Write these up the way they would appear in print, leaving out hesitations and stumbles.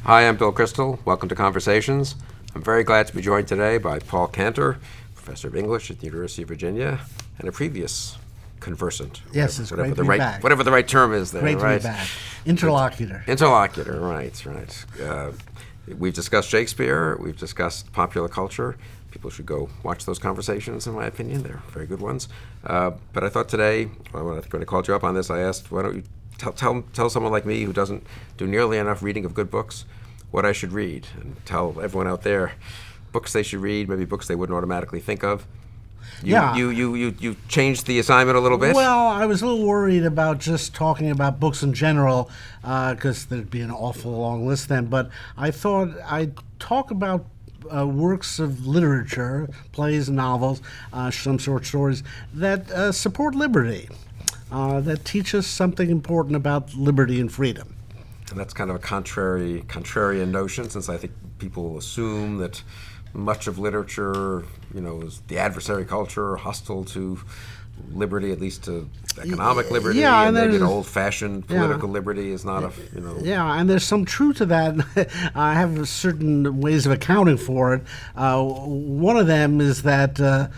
Hi, I'm Bill Kristol. Welcome to Conversations. I'm very glad to be joined today by Paul Cantor, professor of English at the University of Virginia, and a previous conversant. Yes, it's great to be back. Whatever the right term is there, Great right? to be back. Interlocutor. Interlocutor, right. We've discussed Shakespeare. We've discussed popular culture. People should go watch those conversations, in my opinion. They're very good ones. But I thought today, when I called you up on this, I asked, why don't you tell someone like me who doesn't do nearly enough reading of good books what I should read, and tell everyone out there books they should read, maybe books they wouldn't automatically think of. You changed the assignment a little bit? Well, I was a little worried about just talking about books in general, because there'd be an awful long list then, but I thought I'd talk about works of literature, plays and novels, some short stories, that support liberty, that teach us something important about liberty and freedom. And that's kind of a contrarian notion, since I think people assume that much of literature, is the adversary culture, hostile to liberty, at least to economic liberty, yeah, and maybe an old-fashioned political liberty is not a, Yeah, and there's some truth to that. I have certain ways of accounting for it. One of them is that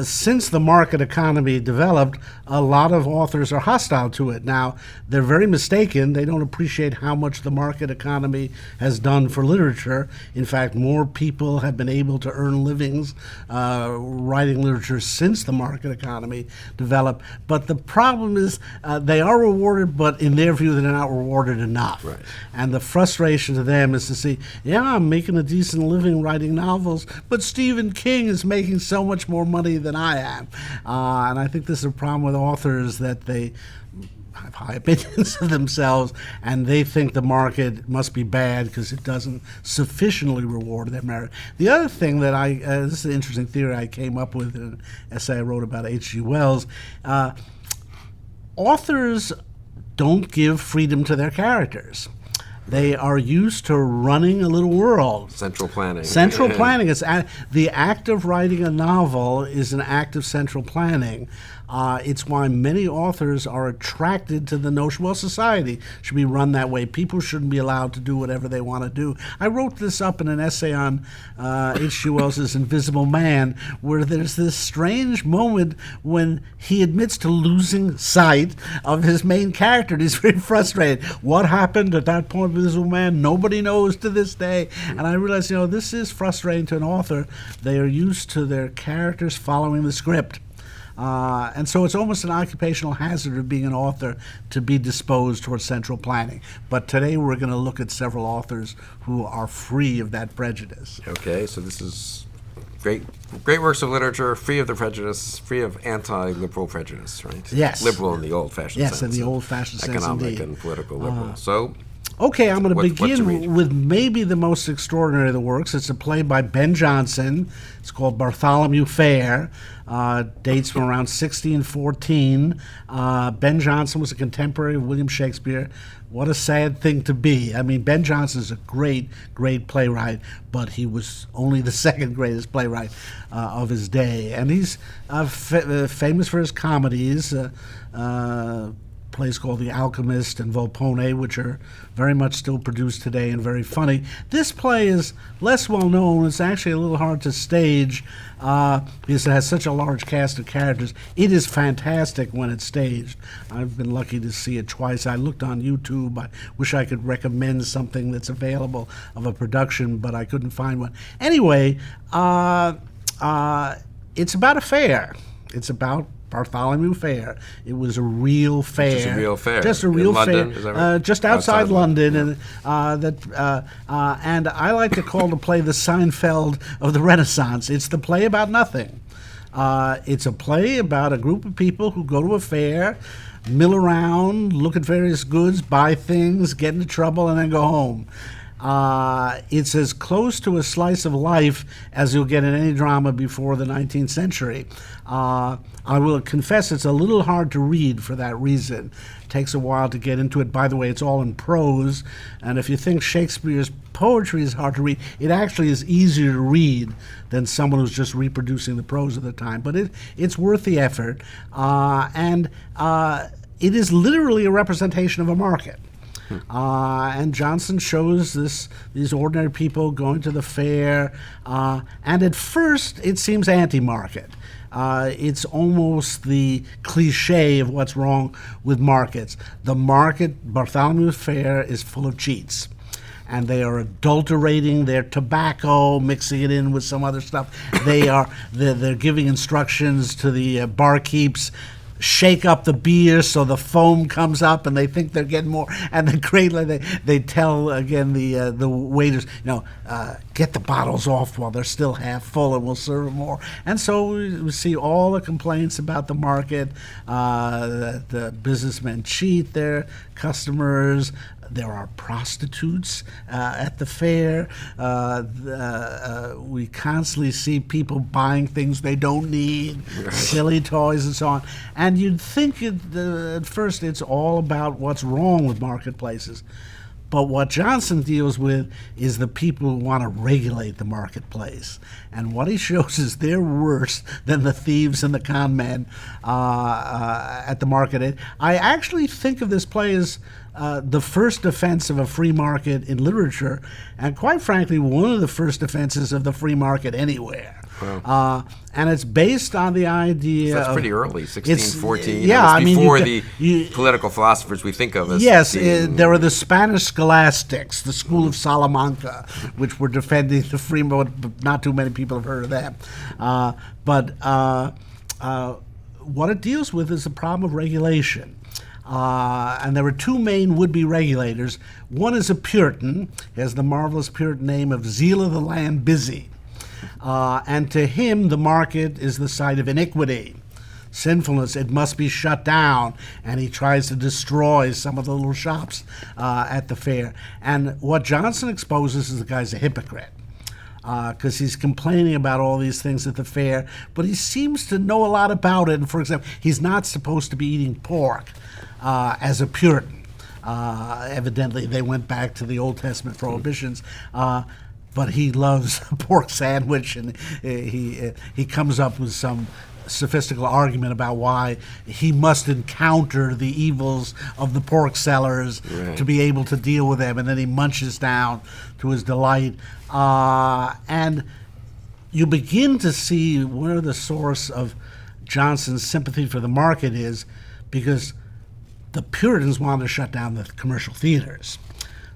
since the market economy developed, a lot of authors are hostile to it. Now, they're very mistaken. They don't appreciate how much the market economy has done for literature. In fact, more people have been able to earn livings writing literature since the market economy developed. But the problem is they are rewarded, but in their view, they're not rewarded enough. Right. And the frustration to them is to see, I'm making a decent living writing novels, but Stephen King is making so much more money than I am. And I think this is a problem with authors, that they have high opinions of themselves, and they think the market must be bad because it doesn't sufficiently reward their merit. The other thing that this is an interesting theory I came up with in an essay I wrote about H.G. Wells. Authors don't give freedom to their characters. They are used to running a little world. Central planning. Central planning. It's the act of writing a novel is an act of central planning. It's why many authors are attracted to the notion, society should be run that way. People shouldn't be allowed to do whatever they want to do. I wrote this up in an essay on H.G. Wells' Invisible Man, where there's this strange moment when he admits to losing sight of his main character, and he's very frustrated. What happened at that point with Invisible Man? Nobody knows to this day. And I realized, this is frustrating to an author. They are used to their characters following the script. And so it's almost an occupational hazard of being an author to be disposed towards central planning. But today we're going to look at several authors who are free of that prejudice. Okay, so this is great works of literature, free of the prejudice, free of anti-liberal prejudice, right? Yes. Liberal in the old-fashioned sense. Yes, in the old-fashioned sense, economic indeed. and political liberal. So, okay, I'm going to what to begin read? with maybe the most extraordinary of the works. It's a play by Ben Jonson. It's called Bartholomew Fair. Dates from around 1614. Ben Jonson was a contemporary of William Shakespeare. What a sad thing to be. I mean, Ben Jonson is a great, great playwright, but he was only the second greatest playwright of his day. And he's famous for his comedies. Plays called The Alchemist and Volpone, which are very much still produced today and very funny. This play is less well known. It's actually a little hard to stage because it has such a large cast of characters. It is fantastic when it's staged. I've been lucky to see it twice. I looked on YouTube. I wish I could recommend something that's available of a production, but I couldn't find one. Anyway, it's about a fair. It's about Bartholomew Fair. It was a real fair. Just a real fair. Just a real in London, fair. Is that right? Just outside London. Yeah. And I like to call the play the Seinfeld of the Renaissance. It's the play about nothing. It's a play about a group of people who go to a fair, mill around, look at various goods, buy things, get into trouble, and then go home. It's as close to a slice of life as you'll get in any drama before the 19th century. I will confess it's a little hard to read for that reason. It takes a while to get into it. By the way, it's all in prose, and if you think Shakespeare's poetry is hard to read, it actually is easier to read than someone who's just reproducing the prose of the time. But it's worth the effort, and it is literally a representation of a market. And Jonson shows these ordinary people going to the fair, and at first it seems anti-market. It's almost the cliche of what's wrong with markets. The market, Bartholomew Fair, is full of cheats. And they are adulterating their tobacco, mixing it in with some other stuff. They're giving instructions to the barkeeps, shake up the beer so the foam comes up, and they think they're getting more. And they tell again the waiters, get the bottles off while they're still half full, and we'll serve them more. And so we see all the complaints about the market, that the businessmen cheat their customers. There are prostitutes at the fair. We constantly see people buying things they don't need, silly toys and so on. And you'd think at first it's all about what's wrong with marketplaces. But what Jonson deals with is the people who want to regulate the marketplace. And what he shows is they're worse than the thieves and the con men at the market. I actually think of this play as the first defense of a free market in literature, and quite frankly, one of the first defenses of the free market anywhere. Wow. And it's based on the idea. So that's pretty early, 1614. Yeah, it's before the political philosophers we think of as. Yes, there were the Spanish scholastics, the School of Salamanca, which were defending the free market, but not too many people have heard of them. But what it deals with is the problem of regulation. And there were two main would-be regulators. One is a Puritan. He has the marvelous Puritan name of Zeal of the Land Busy. And to him, the market is the site of iniquity, sinfulness. It must be shut down. And he tries to destroy some of the little shops at the fair. And what Jonson exposes is the guy's a hypocrite. Because he's complaining about all these things at the fair, but he seems to know a lot about it. And for example, he's not supposed to be eating pork as a Puritan. Evidently, they went back to the Old Testament prohibitions. But he loves a pork sandwich, and he comes up with some sophistical argument about why he must encounter the evils of the pork sellers to be able to deal with them, and then he munches down to his delight. And you begin to see where the source of Jonson's sympathy for the market is, because the Puritans wanted to shut down the commercial theaters.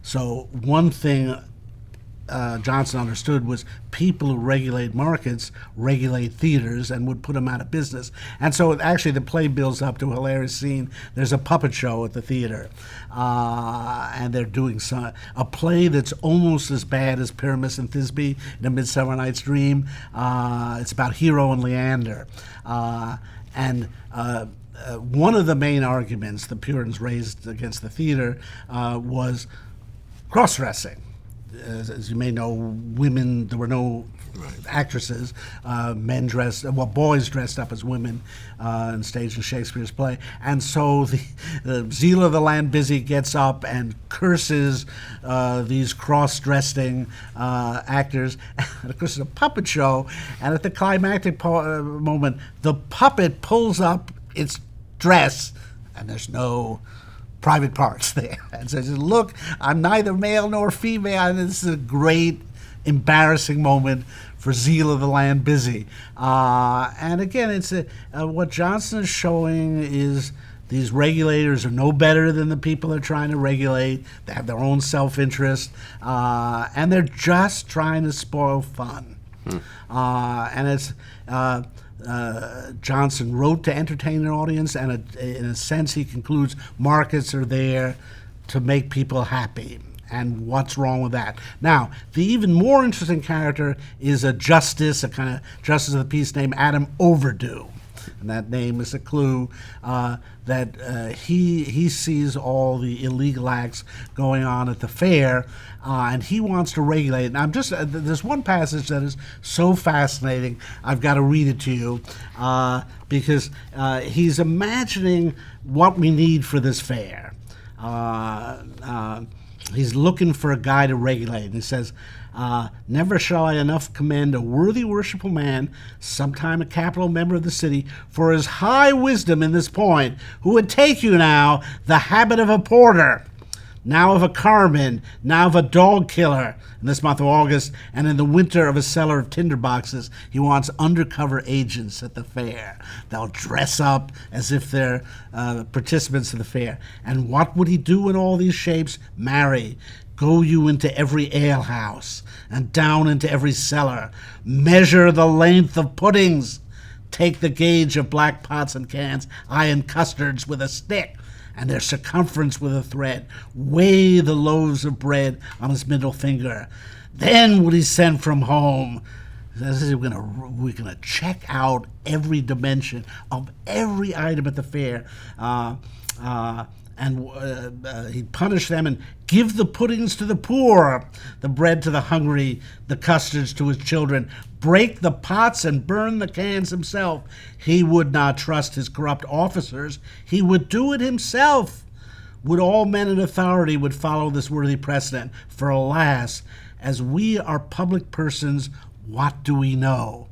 So one thing Jonson understood was people who regulate markets regulate theaters and would put them out of business. And so actually the play builds up to a hilarious scene. There's a puppet show at the theater, and they're doing a play that's almost as bad as Pyramus and Thisbe in A Midsummer Night's Dream. It's about Hero and Leander. And one of the main arguments the Puritans raised against the theater was cross-dressing. As you may know, women, there were no actresses, boys dressed up as women and staged in Shakespeare's play. And so the Zeal of the Land Busy gets up and curses these cross-dressing actors. And of course, it's a puppet show, and at the climactic moment, the puppet pulls up its dress, and there's no private parts there. And so he says, look, I'm neither male nor female. And this is a great, embarrassing moment for Zeal of the Land Busy. And again, it's what Jonson is showing is these regulators are no better than the people they're trying to regulate. They have their own self-interest, and they're just trying to spoil fun. And it's Jonson wrote to entertain an audience, and in a sense he concludes markets are there to make people happy. And what's wrong with that? Now, the even more interesting character is a justice, a kind of justice of the peace named Adam Overdue. And that name is a clue that he sees all the illegal acts going on at the fair, and he wants to regulate it. Now, there's one passage that is so fascinating, I've got to read it to you, because he's imagining what we need for this fair. He's looking for a guy to regulate, and he says, never shall I enough commend a worthy worshipful man, sometime a capital member of the city, for his high wisdom in this point, who would take you now the habit of a porter, now of a carman, now of a dog killer in this month of August, and in the winter of a seller of tinderboxes. He wants undercover agents at the fair. They'll dress up as if they're participants of the fair. And what would he do in all these shapes? Marry. Go you into every alehouse, and down into every cellar. Measure the length of puddings. Take the gauge of black pots and cans, iron custards with a stick, and their circumference with a thread. Weigh the loaves of bread on his middle finger. Then would he send from home. We're gonna check out every dimension of every item at the fair, and he'd punish them and give the puddings to the poor, the bread to the hungry, the custards to his children, break the pots and burn the cans himself. He would not trust his corrupt officers. He would do it himself. Would all men in authority would follow this worthy precedent? For alas, as we are public persons, what do we know?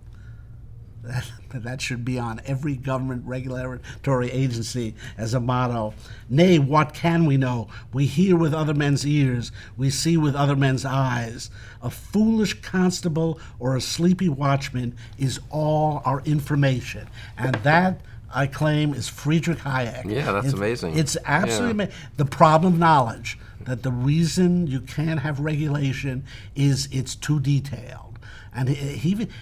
That should be on every government regulatory agency as a motto. Nay, what can we know? We hear with other men's ears. We see with other men's eyes. A foolish constable or a sleepy watchman is all our information. And that, I claim, is Friedrich Hayek. Yeah, that's amazing. It's absolutely amazing. The problem of knowledge, that the reason you can't have regulation is it's too detailed. And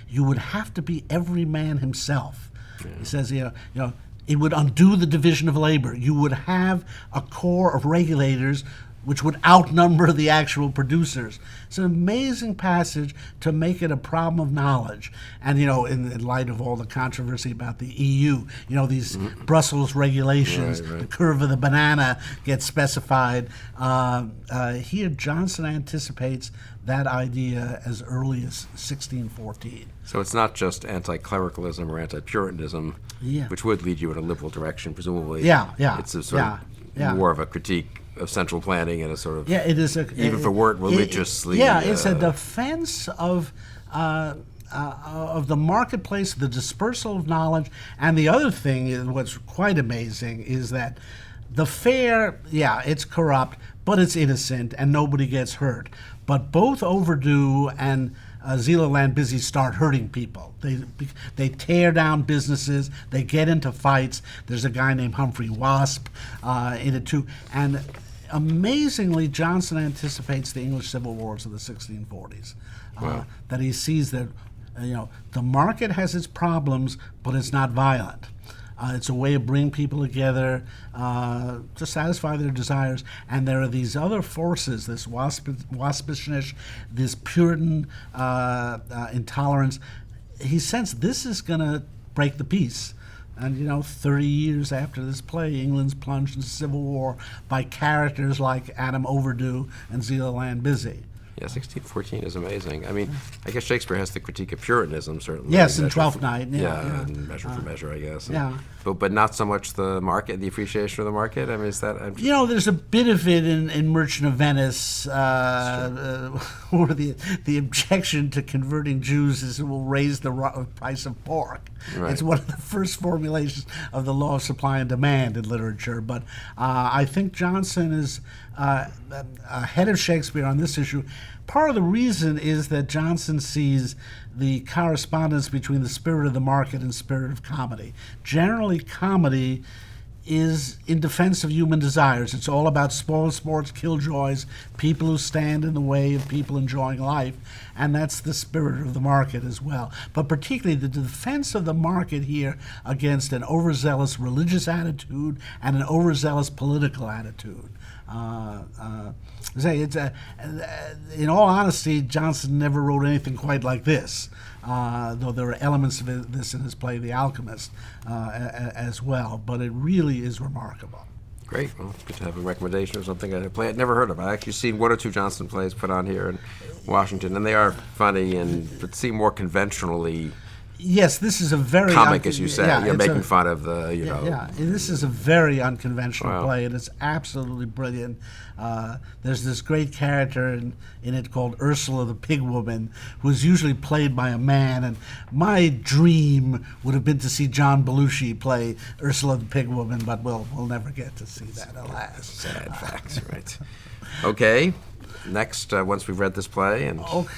you would have to be every man himself. Yeah. He says, it would undo the division of labor. You would have a corps of regulators which would outnumber the actual producers. It's an amazing passage to make it a problem of knowledge. And, in light of all the controversy about the EU, these Brussels regulations, right. The curve of the banana gets specified. Here, Jonson anticipates that idea as early as 1614. So it's not just anti-clericalism or anti-Puritanism, which would lead you in a liberal direction, presumably. Yeah. It's a sort of more of a critique of central planning and a sort of it is even if it weren't religiously. It's a defense of the marketplace, the dispersal of knowledge, and the other thing is what's quite amazing is that the fair, it's corrupt, but it's innocent and nobody gets hurt. But both Overdue and Zealand Busy start hurting people. They tear down businesses. They get into fights. There's a guy named Humphrey Wasp in it too. And amazingly, Jonson anticipates the English Civil Wars of the 1640s. Wow. That he sees that the market has its problems, but it's not violent. It's a way of bringing people together to satisfy their desires. And there are these other forces, this waspishness, this Puritan intolerance. He sensed this is going to break the peace. And, 30 years after this play, England's plunged into civil war by characters like Adam Overdue and Zealand Busy. Yeah, 1614 is amazing. I mean, I guess Shakespeare has the critique of Puritanism, certainly. Yes, in Twelfth Night. And Measure for Measure, I guess. But not so much the market, the appreciation of the market. I mean, is that? There's a bit of it in Merchant of Venice, or the objection to converting Jews is it will raise the price of pork. Right. It's one of the first formulations of the law of supply and demand in literature. But I think Jonson is ahead of Shakespeare on this issue. Part of the reason is that Jonson sees the correspondence between the spirit of the market and spirit of comedy. Generally, comedy is in defense of human desires. It's all about spoil sports, killjoys, people who stand in the way of people enjoying life, and that's the spirit of the market as well. But particularly the defense of the market here against an overzealous religious attitude and an overzealous political attitude. In all honesty, Jonson never wrote anything quite like this, though there are elements of this in his play The Alchemist as well, but it really is remarkable. Great. Well, it's good to have a recommendation of something a play I'd never heard of. I've actually seen one or two Jonson plays put on here in Washington, and they are funny but seem more conventionally Yes, this is a very comic, as you say. yeah, You're it's making fun of the, you know. Yeah, and this is a very unconventional Wow. play, and it's absolutely brilliant. There's this great character in it called Ursula the Pig Woman, who's usually played by a man, and my dream would have been to see John Belushi play Ursula the Pig Woman, but we'll never get to see that, alas. Sad facts, right. Okay, next, once we've read this play, and Okay.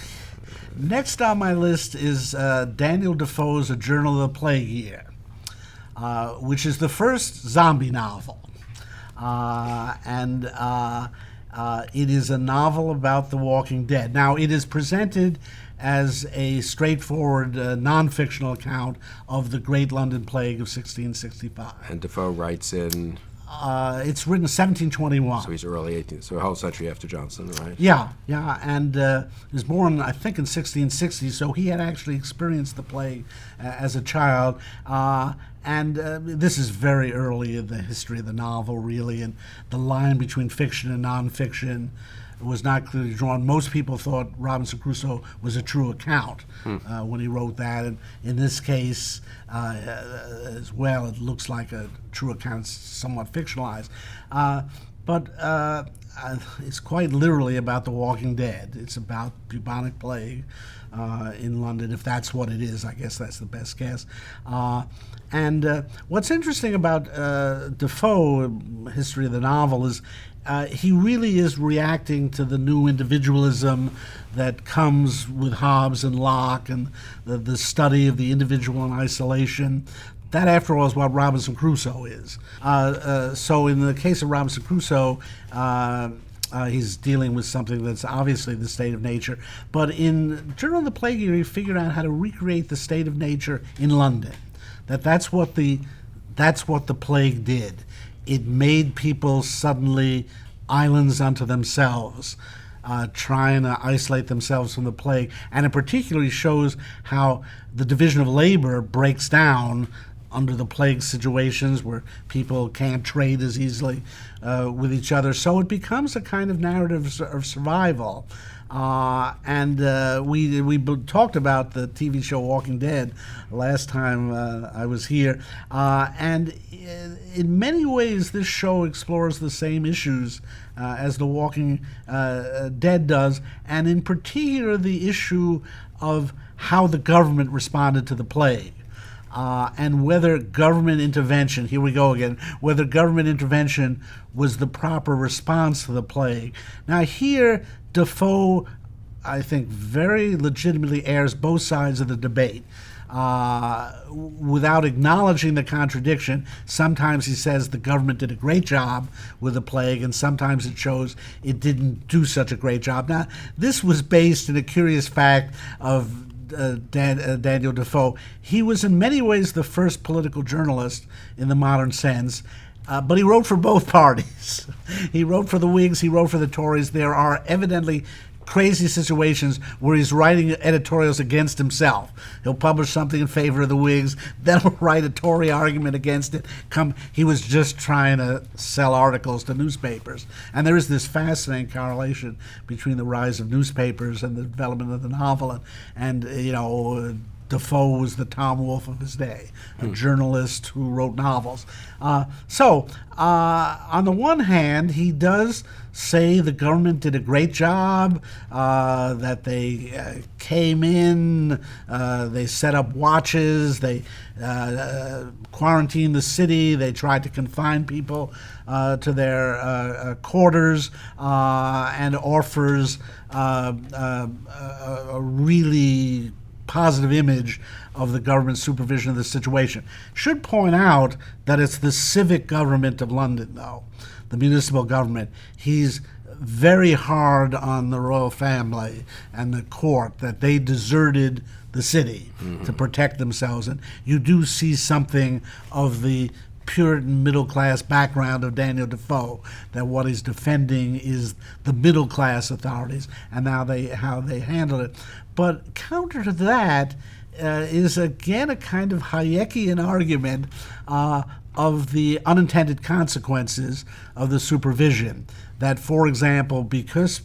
Next on my list is Daniel Defoe's A Journal of the Plague Year, which is the first zombie novel. And it is a novel about the Walking Dead. Now, it is presented as a straightforward non-fictional account of the Great London Plague of 1665. and Defoe writes in, It's written in 1721. so he's early 18th, so a whole century after Jonson, right? Yeah, and he was born, I think, in 1660, so he had actually experienced the plague as a child. And this is very early in the history of the novel, really, and the line between fiction and nonfiction was not clearly drawn. Most people thought Robinson Crusoe was a true account when he wrote that, and in this case, as well, it looks like a true account, somewhat fictionalized. But it's quite literally about the Walking Dead. It's about bubonic plague in London, if that's what it is. I guess that's the best guess. And what's interesting about Defoe, history of the novel, is he really is reacting to the new individualism that comes with Hobbes and Locke and the study of the individual in isolation. That, after all, is what Robinson Crusoe is. So in the case of Robinson Crusoe, he's dealing with something that's obviously the state of nature. But in Journal of the Plague Year, he figured out how to recreate the state of nature in London. That's what the plague did. It made people suddenly islands unto themselves, trying to isolate themselves from the plague. And in particular, he shows how the division of labor breaks down under the plague situations where people can't trade as easily with each other. So it becomes a kind of narrative of survival. And we talked about the TV show Walking Dead last time I was here. And in many ways, this show explores the same issues as The Walking Dead does, and in particular the issue of how the government responded to the plague. And whether government intervention, here we go again, whether government intervention was the proper response to the plague. Now here, Defoe, I think, very legitimately airs both sides of the debate. Without acknowledging the contradiction, sometimes he says the government did a great job with the plague, and sometimes it shows it didn't do such a great job. Now, this was based in a curious fact of Daniel Defoe. He was in many ways the first political journalist in the modern sense, but he wrote for both parties. He wrote for the Whigs, he wrote for the Tories. There are evidently crazy situations where he's writing editorials against himself. He'll publish something in favor of the Whigs, then he'll write a Tory argument against it. He was just trying to sell articles to newspapers. And there is this fascinating correlation between the rise of newspapers and the development of the novel. And Defoe was the Tom Wolfe of his day, a journalist who wrote novels. So, on the one hand, he does say the government did a great job, that they came in, they set up watches, they quarantined the city, they tried to confine people to their quarters, and offers a really positive image of the government's supervision of the situation. Should point out that it's the civic government of London, though, the municipal government. He's very hard on the royal family and the court that they deserted the city to protect themselves. And you do see something of the Puritan middle-class background of Daniel Defoe, that what he's defending is the middle-class authorities and how they handle it. But counter to that is, again, a kind of Hayekian argument of the unintended consequences of the supervision. That, for example, because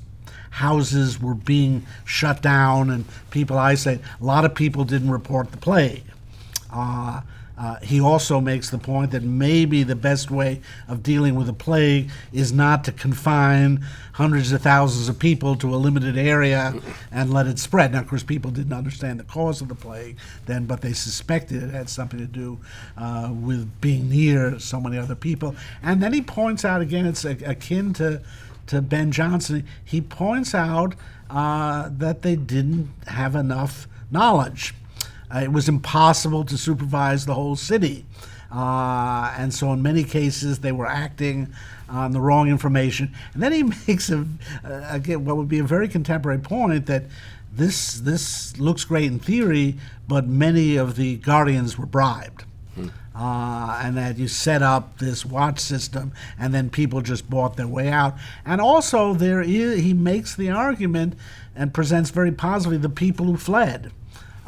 houses were being shut down and people isolated. A lot of people didn't report the plague. He also makes the point that maybe the best way of dealing with a plague is not to confine hundreds of thousands of people to a limited area and let it spread. Now, of course, people didn't understand the cause of the plague then, but they suspected it had something to do with being near so many other people. And then he points out, again, it's akin to Ben Jonson, he points out that they didn't have enough knowledge. It was impossible to supervise the whole city. And so in many cases, they were acting on the wrong information. And then he makes, again, what would be a very contemporary point that this looks great in theory, but many of the guardians were bribed. And that you set up this watch system, and then people just bought their way out. And also, he makes the argument and presents very positively the people who fled.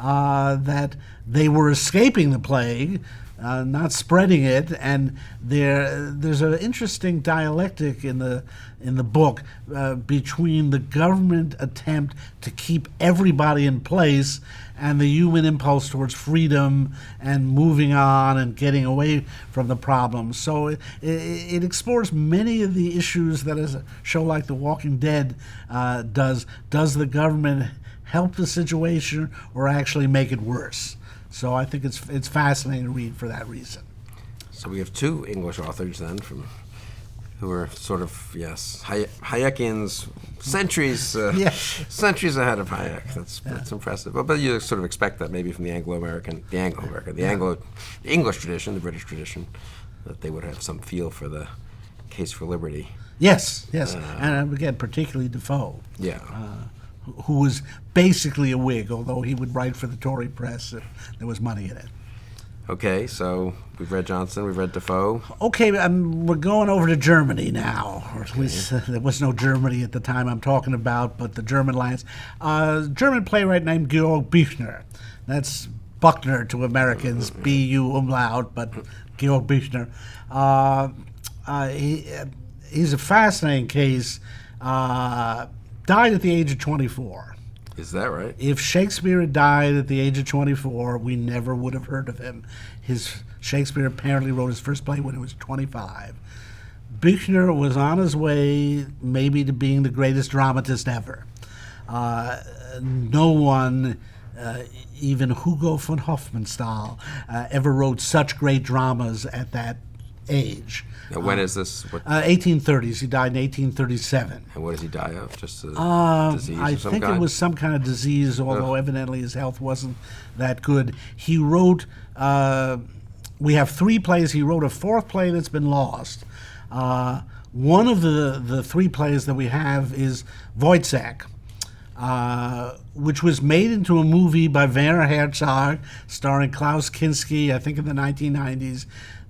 That they were escaping the plague, not spreading it, and there's an interesting dialectic in the book between the government attempt to keep everybody in place and the human impulse towards freedom and moving on and getting away from the problem. So it explores many of the issues that a show like The Walking Dead does. Does the government help the situation or actually make it worse? So I think it's fascinating to read for that reason. So we have two English authors then who are sort of, yes, Hayekians, centuries ahead of Hayek. That's impressive. But you sort of expect that maybe from the English tradition, the British tradition, that they would have some feel for the case for liberty. Yes, and again, particularly Defoe. Yeah. Who was basically a Whig, although he would write for the Tory press if there was money in it. Okay, so we've read Jonson, we've read Defoe. Okay, we're going over to Germany now, or at least there was no Germany at the time I'm talking about, but the German lands. German playwright named Georg Büchner. That's Buckner to Americans, B-U umlaut, but Georg Büchner. He's a fascinating case. Died at the age of 24. Is that right? If Shakespeare had died at the age of 24, we never would have heard of him. Shakespeare apparently wrote his first play when he was 25. Büchner was on his way maybe to being the greatest dramatist ever. No one, even Hugo von Hofmannsthal, ever wrote such great dramas at that age. Now, when is this? 1830s. He died in 1837. And what does he die of? Just a disease I of some think kind? it was some kind of disease, although evidently his health wasn't that good. He wrote, we have 3 plays. He wrote a 4th play that's been lost. One of the 3 plays that we have is Wojciech, which was made into a movie by Werner Herzog, starring Klaus Kinski, I think in the 1990s.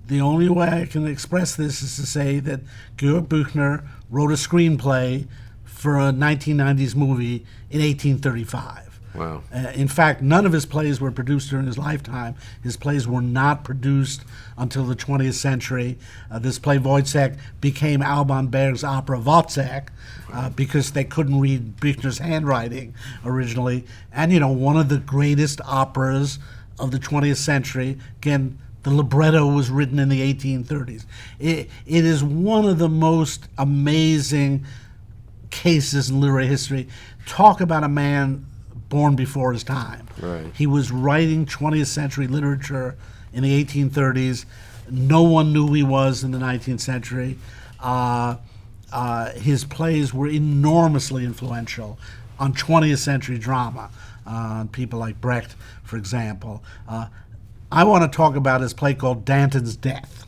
The only way I can express this is to say that Georg Büchner wrote a screenplay for a 1990s movie in 1835. Wow. In fact, none of his plays were produced during his lifetime. His plays were not produced until the 20th century. This play, Wojciech, became Alban Berg's opera Wozzeck because they couldn't read Büchner's handwriting originally. And, one of the greatest operas of the 20th century, again, the libretto was written in the 1830s. It is one of the most amazing cases in literary history. Talk about a man born before his time. Right. He was writing 20th century literature in the 1830s. No one knew who he was in the 19th century. His plays were enormously influential on 20th century drama, on people like Brecht, for example. I want to talk about his play called Danton's Death.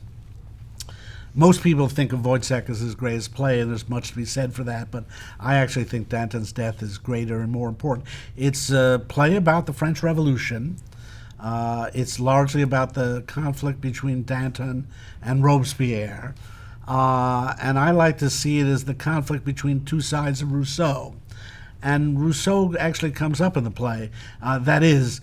Most people think of Wojciech as his greatest play, and there's much to be said for that, but I actually think Danton's Death is greater and more important. It's a play about the French Revolution. It's largely about the conflict between Danton and Robespierre. And I like to see it as the conflict between 2 sides of Rousseau. And Rousseau actually comes up in the play. That is,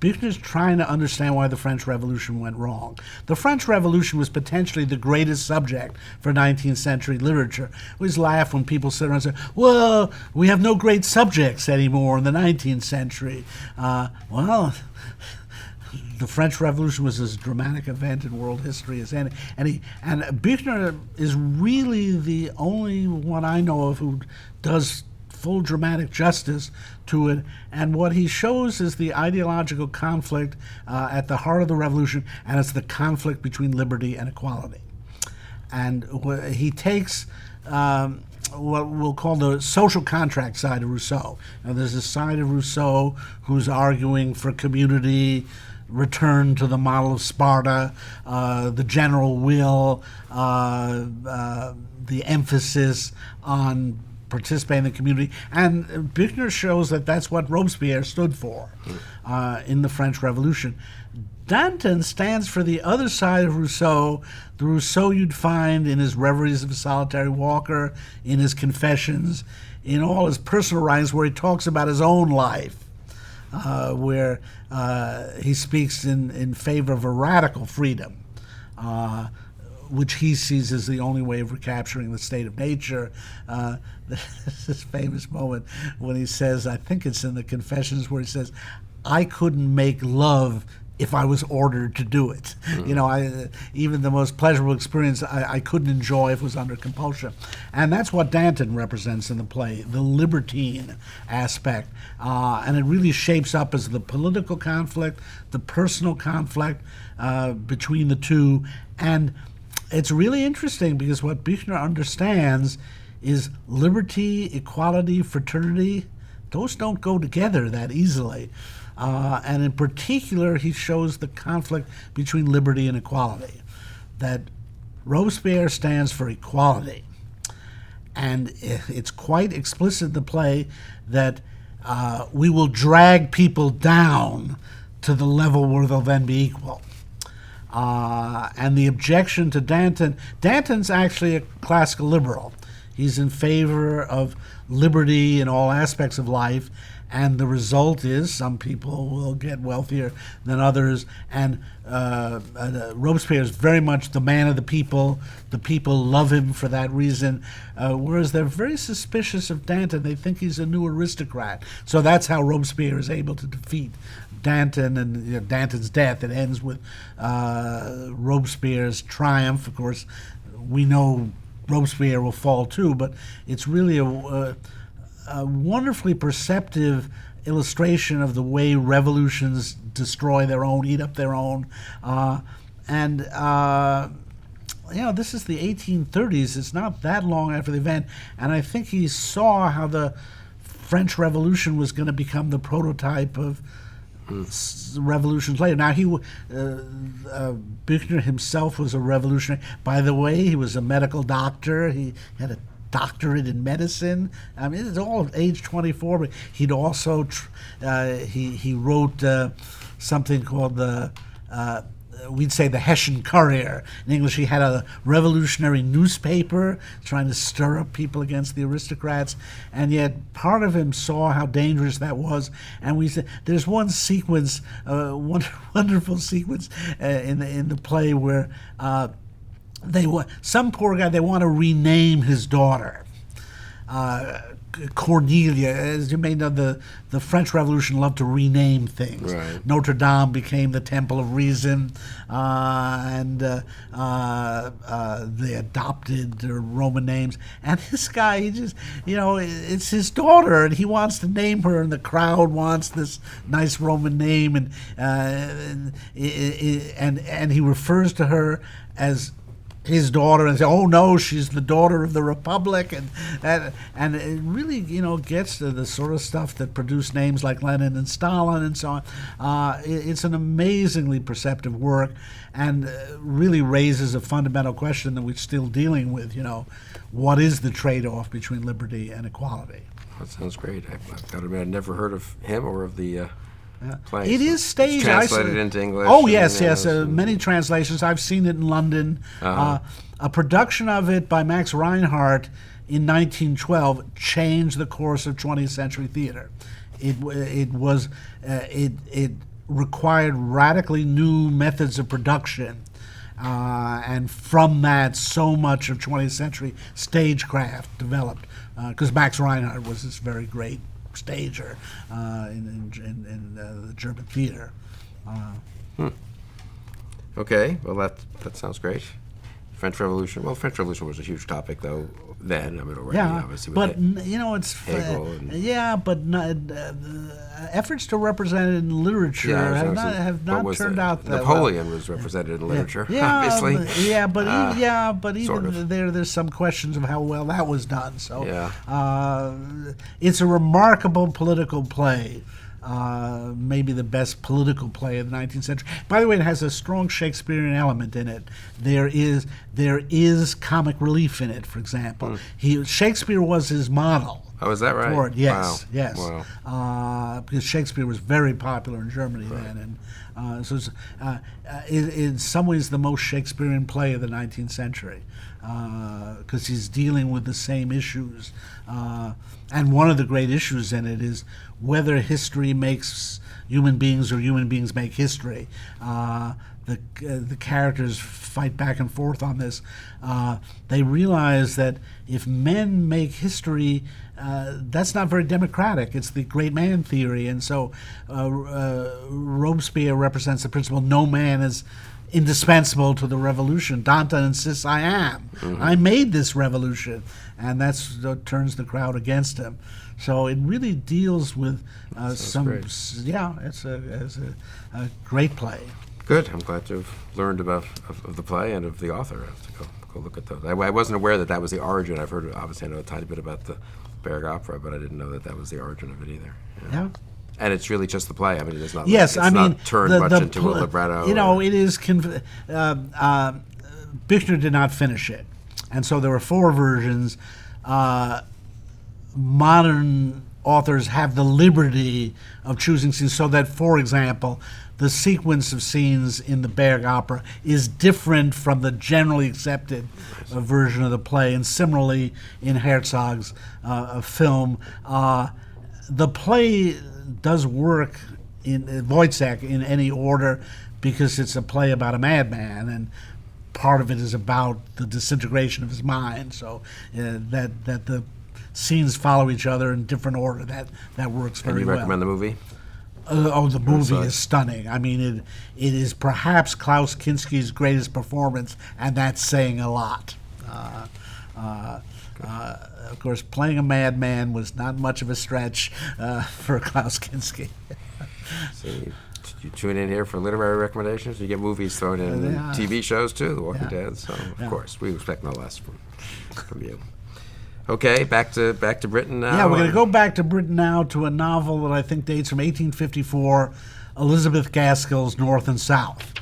Büchner's trying to understand why the French Revolution went wrong. The French Revolution was potentially the greatest subject for 19th century literature. We always laugh when people sit around and say, well, we have no great subjects anymore in the 19th century. Well, the French Revolution was as dramatic event in world history as any. And Büchner is really the only one I know of who does full dramatic justice to it, and what he shows is the ideological conflict at the heart of the revolution, and it's the conflict between liberty and equality. And he takes what we'll call the social contract side of Rousseau. Now, there's a side of Rousseau who's arguing for community, return to the model of Sparta, the general will, the emphasis on participating in the community. And Büchner shows that that's what Robespierre stood for in the French Revolution. Danton stands for the other side of Rousseau, the Rousseau you'd find in his Reveries of a Solitary Walker, in his Confessions, in all his personal writings where he talks about his own life, where he speaks in favor of a radical freedom, which he sees as the only way of recapturing the state of nature. There's this famous moment when he says, I think it's in the Confessions, where he says, I couldn't make love if I was ordered to do it. Mm-hmm. You know, even the most pleasurable experience I couldn't enjoy if it was under compulsion. And that's what Danton represents in the play, the libertine aspect. And it really shapes up as the political conflict, the personal conflict between the two. And it's really interesting because what Büchner understands is liberty, equality, fraternity. Those don't go together that easily. And in particular, he shows the conflict between liberty and equality. That Robespierre stands for equality. And it's quite explicit in the play that we will drag people down to the level where they'll then be equal. And the objection to Danton's actually a classical liberal. He's in favor of liberty in all aspects of life, and the result is some people will get wealthier than others. And Robespierre is very much the man of the people. The people love him for that reason, whereas they're very suspicious of Danton. They think he's a new aristocrat. So that's how Robespierre is able to defeat Danton, and Danton's death. It ends with Robespierre's triumph. Of course, we know Robespierre will fall too, but it's really a wonderfully perceptive illustration of the way revolutions destroy their own, eat up their own. This is the 1830s. It's not that long after the event, and I think he saw how the French Revolution was going to become the prototype of revolutions later. Now, Büchner himself was a revolutionary. By the way, he was a medical doctor. He had a doctorate in medicine. I mean, it's all at age 24. But he'd also he wrote something called the we'd say the Hessian Courier. In English, he had a revolutionary newspaper trying to stir up people against the aristocrats, and yet part of him saw how dangerous that was. And we said there's one sequence, wonderful sequence in the play where some poor guy, they want to rename his daughter. Cornelia, as you may know, the French Revolution loved to rename things. Right. Notre Dame became the Temple of Reason, and they adopted Roman names. And this guy, he just, it's his daughter, and he wants to name her, and the crowd wants this nice Roman name, and he refers to her as his daughter and say, "Oh no, she's the daughter of the Republic," and it really gets to the sort of stuff that produced names like Lenin and Stalin and so on. It's an amazingly perceptive work, and really raises a fundamental question that we're still dealing with. What is the trade-off between liberty and equality? That sounds great. I've got to admit, I'd never heard of him or of the play. It is staged. It's translated into English. Oh, yes. Many translations. I've seen it in London. Uh-huh. A production of it by Max Reinhardt in 1912 changed the course of 20th century theater. It required radically new methods of production. And from that, so much of 20th century stagecraft developed, because Max Reinhardt was this very great stager in the German theater. Okay, well that sounds great. French Revolution. Well, French Revolution was a huge topic, though. Then, I mean, already obviously. But it's efforts to represent it in literature have not turned out that Napoleon well. was represented in literature, obviously. But even there's some questions of how well that was done. So, it's a remarkable political play. Maybe the best political play of the 19th century. By the way, it has a strong Shakespearean element in it. There is comic relief in it, for example. Shakespeare was his model. Oh, is that right? For it. Yes, wow. yes. Wow. Because Shakespeare was very popular in Germany then. And so it's, in some ways, the most Shakespearean play of the 19th century. Because he's dealing with the same issues. And one of the great issues in it is whether history makes human beings or human beings make history. The characters fight back and forth on this. They realize that if men make history, that's not very democratic. It's the great man theory. And so Robespierre represents the principle no man is indispensable to the revolution. Danton insists, I am. Mm-hmm. I made this revolution. And that's what turns the crowd against him. So it really deals with some... Great. Yeah, it's a great play. Good. I'm glad to have learned about of the play and of the author. I have to go look at those. I wasn't aware that was the origin. I've heard, obviously, I know a tiny bit about the Berg opera, but I didn't know that was the origin of it either. Yeah. And it's really just the play. I mean, it's not. Yes, like, not turned much into a libretto. You know, it is. Büchner did not finish it, and so there were 4 versions. Modern authors have the liberty of choosing scenes, so that, for example, the sequence of scenes in the Berg opera is different from the generally accepted version of the play, and similarly in Herzog's film. The play does work in Wojciech in any order because it's a play about a madman, and part of it is about the disintegration of his mind. So that the scenes follow each other in different order. That works very well. And you recommend the movie? The movie is stunning. I mean, it is perhaps Klaus Kinski's greatest performance, and that's saying a lot. Of course, playing a madman was not much of a stretch for Klaus Kinski. So you tune in here for literary recommendations. You get movies thrown in, and TV shows too, The Walking Dead. So of course, we expect no less from you. Okay, back to Britain now. Yeah, we're going to go back to Britain now to a novel that I think dates from 1854, Elizabeth Gaskell's North and South.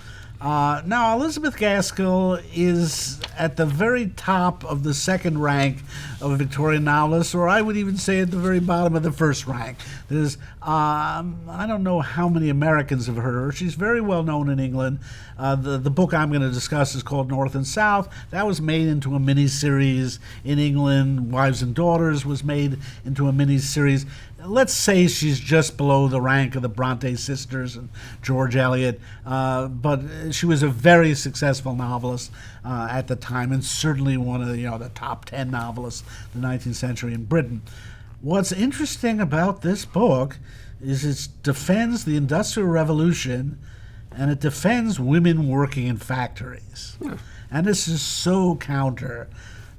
Now, Elizabeth Gaskell is at the very top of the second rank of Victorian novelists, or I would even say at the very bottom of the first rank. There's, I don't know how many Americans have heard of her. She's very well known in England. The book I'm going to discuss is called North and South. That was made into a miniseries in England. Wives and Daughters was made into a miniseries. Let's say she's just below the rank of the Bronte sisters and George Eliot, but she was a very successful novelist at the time, and certainly one of the top 10 novelists of the 19th century in Britain. What's interesting about this book is it defends the Industrial Revolution, and it defends women working in factories. Yeah. And this is so counter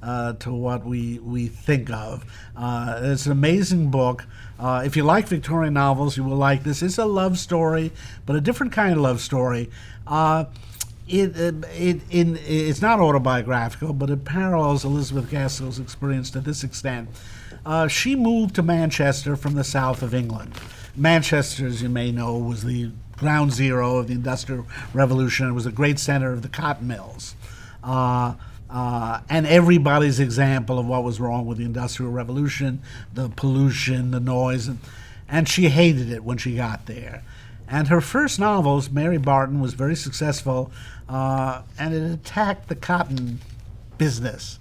to what we think of. It's an amazing book. If you like Victorian novels, you will like this. It's a love story, but a different kind of love story. It's not autobiographical, but it parallels Elizabeth Gaskell's experience to this extent. She moved to Manchester from the south of England. Manchester, as you may know, was the ground zero of the Industrial Revolution. It was a great center of the cotton mills. And everybody's example of what was wrong with the Industrial Revolution, the pollution, the noise, and she hated it when she got there. And her first novels, Mary Barton, was very successful, and it attacked the cotton business.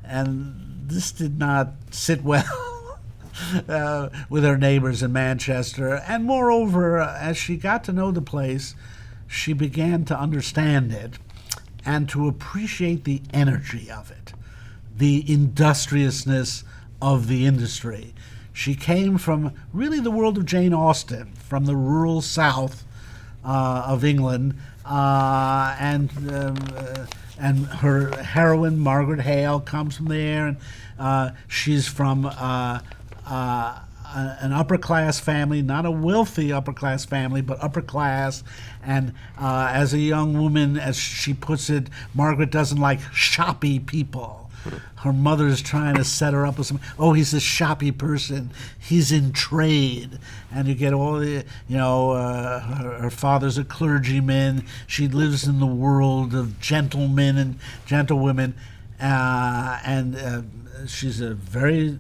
And this did not sit well with her neighbors in Manchester. And moreover, as she got to know the place, she began to understand it and to appreciate the energy of it, the industriousness of the industry. She came from really the world of Jane Austen, from the rural south of England, and her heroine, Margaret Hale, comes from there, and she's from an upper-class family, not a wealthy upper-class family, but upper-class. And as a young woman, as she puts it, Margaret doesn't like shoppy people. Her mother's trying to set her up with some, oh, he's a shoppy person. He's in trade. And you get all the, her father's a clergyman. She lives in the world of gentlemen and gentlewomen. And she's a very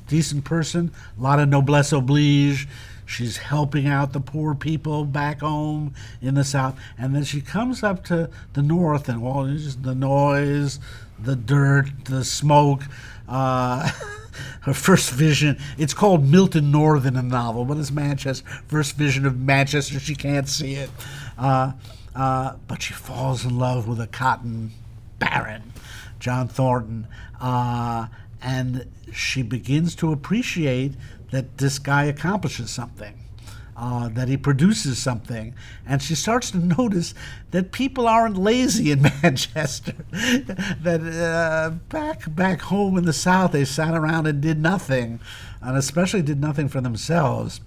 decent person, a lot of noblesse oblige. She's helping out the poor people back home in the South. And then she comes up to the North, and all just the noise, the dirt, the smoke. Her first vision, it's called Milton North in the novel, but it's Manchester. First vision of Manchester, she can't see it. But she falls in love with a cotton baron, John Thornton. And she begins to appreciate that this guy accomplishes something, that he produces something. And she starts to notice that people aren't lazy in Manchester, that back home in the South, they sat around and did nothing, and especially did nothing for themselves.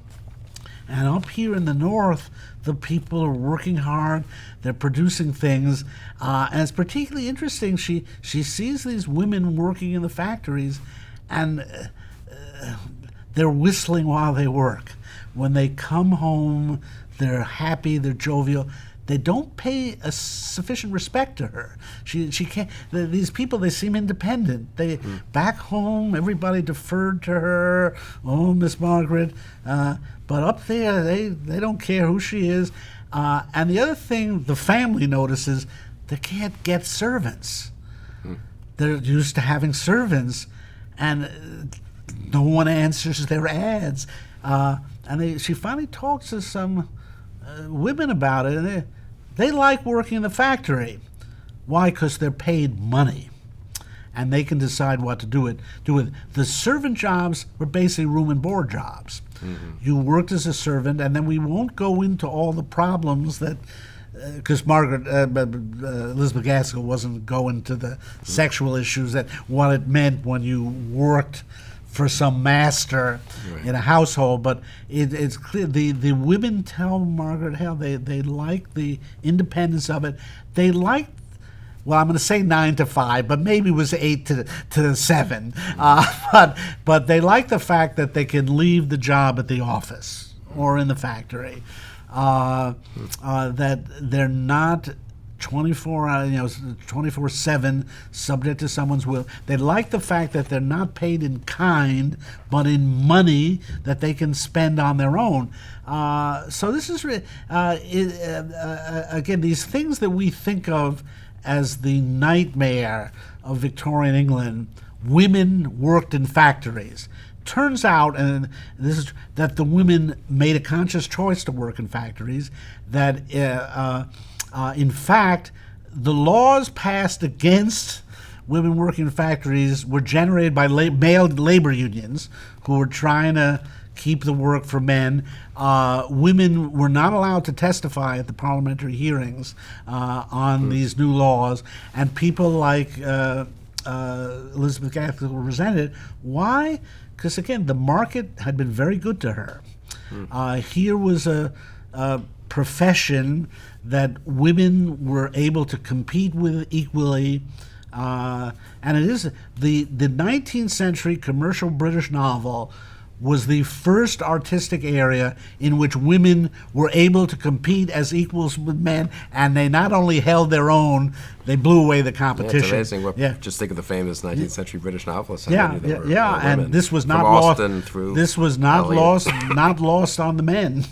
And up here in the North, the people are working hard, they're producing things, and it's particularly interesting. She sees these women working in the factories, and they're whistling while they work. When they come home, they're happy, they're jovial. They don't pay a sufficient respect to her. She can't. These people, they seem independent. They back home, everybody deferred to her. Oh, Miss Margaret. But up there, they don't care who she is. And the other thing the family notices, they can't get servants. They're used to having servants, and no one answers their ads. And she finally talks to some women about it, and they like working in the factory. Why? Because they're paid money, and they can decide what to do with. The servant jobs were basically room and board jobs. Mm-hmm. You worked as a servant, and then we won't go into all the problems that, because Elizabeth Gaskell wasn't going to the sexual issues, that what it meant when you worked for some master in a household. But it's clear the women tell Margaret Hale they like the independence of it. They like, well, I'm going to say 9 to 5, but maybe it was 8 to 7. But they like the fact that they can leave the job at the office or in the factory. That they're not 24/7 subject to someone's will. They like the fact that they're not paid in kind, but in money that they can spend on their own. So this is again, these things that we think of as the nightmare of Victorian England. Women worked in factories. Turns out, and this is that the women made a conscious choice to work in factories. That in fact, the laws passed against women working in factories were generated by male labor unions who were trying to keep the work for men. Women were not allowed to testify at the parliamentary hearings on these new laws, and people like Elizabeth Gaskell resented it. Why? Because, again, the market had been very good to her. Here was a profession that women were able to compete with equally. And it is the 19th century commercial British novel was the first artistic area in which women were able to compete as equals with men, and they not only held their own, they blew away the competition. It's amazing. Just think of the famous 19th century British novelists. And this was not lost. This was not lost on the men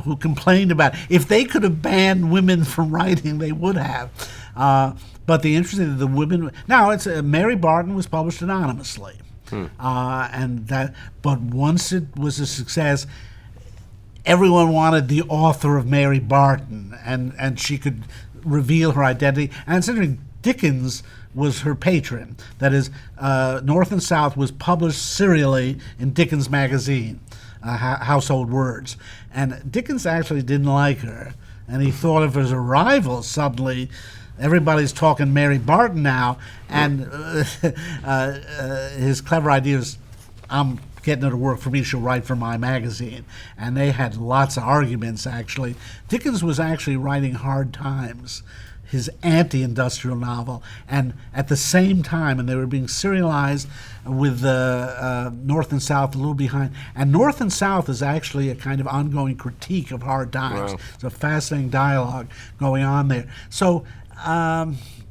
who complained about it. If they could have banned women from writing, they would have. But the interesting, the women. Now, Mary Barton was published anonymously. But once it was a success, everyone wanted the author of Mary Barton, and she could reveal her identity. And it's interesting, Dickens was her patron. That is, North and South was published serially in Dickens magazine, Household Words. And Dickens actually didn't like her, and he thought of her as a rival. Suddenly, everybody's talking Mary Barton now, and his clever idea is, I'm getting her to work for me, she'll write for my magazine. And they had lots of arguments, actually. Dickens was actually writing Hard Times, his anti-industrial novel, and at the same time, and they were being serialized with North and South a little behind. And North and South is actually a kind of ongoing critique of Hard Times. Wow. It's a fascinating dialogue going on there. So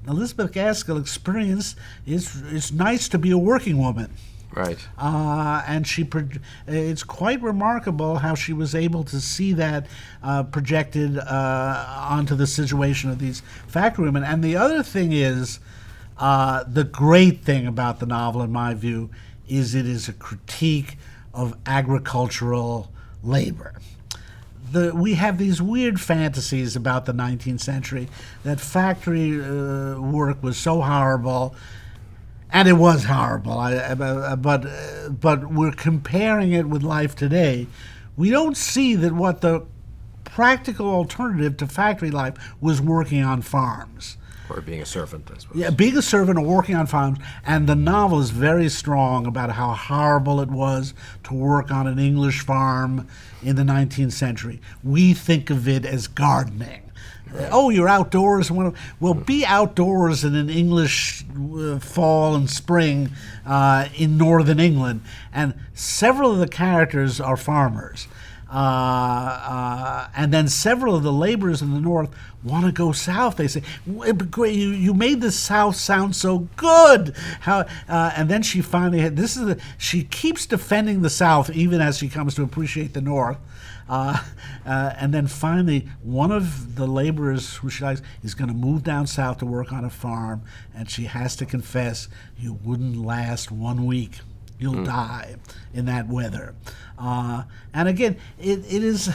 Elizabeth Gaskell experience it's nice to be a working woman. Right. And it's quite remarkable how she was able to see that projected onto the situation of these factory women. And the other thing is, the great thing about the novel, in my view, is it is a critique of agricultural labor. We have these weird fantasies about the 19th century that factory work was so horrible. And it was horrible, but we're comparing it with life today. We don't see that what the practical alternative to factory life was working on farms. Or being a servant, I suppose. Yeah, being a servant or working on farms. And the novel is very strong about how horrible it was to work on an English farm in the 19th century. We think of it as gardening. Oh, you're outdoors. Well, be outdoors in an English fall and spring in northern England. And several of the characters are farmers. And then several of the laborers in the north want to go south. They say, you made the south sound so good. And then she finally, she keeps defending the south even as she comes to appreciate the north. And then finally, one of the laborers who she likes is going to move down south to work on a farm, and she has to confess, you wouldn't last 1 week. You'll die in that weather. And again, it is,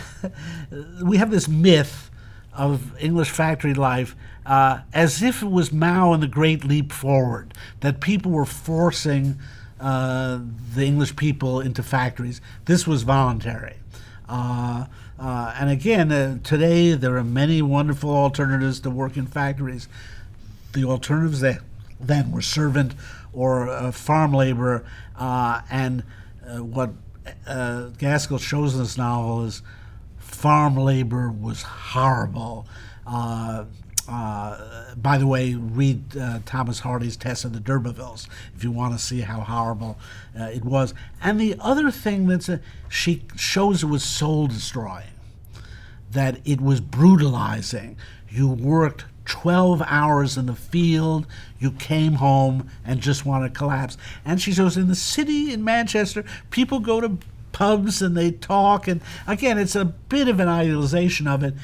we have this myth of English factory life as if it was Mao and the Great Leap Forward, that people were forcing the English people into factories. This was voluntary. And again, today there are many wonderful alternatives to work in factories. The alternatives then were servant or farm labor, and what Gaskell shows in this novel is farm labor was horrible. By the way, read Thomas Hardy's Tess of the D'Urbervilles if you want to see how horrible it was. And the other thing she shows it was soul-destroying, that it was brutalizing. You worked 12 hours in the field, you came home and just want to collapse. And she shows in the city in Manchester, people go to pubs and they talk. And again, it's a bit of an idealization of it,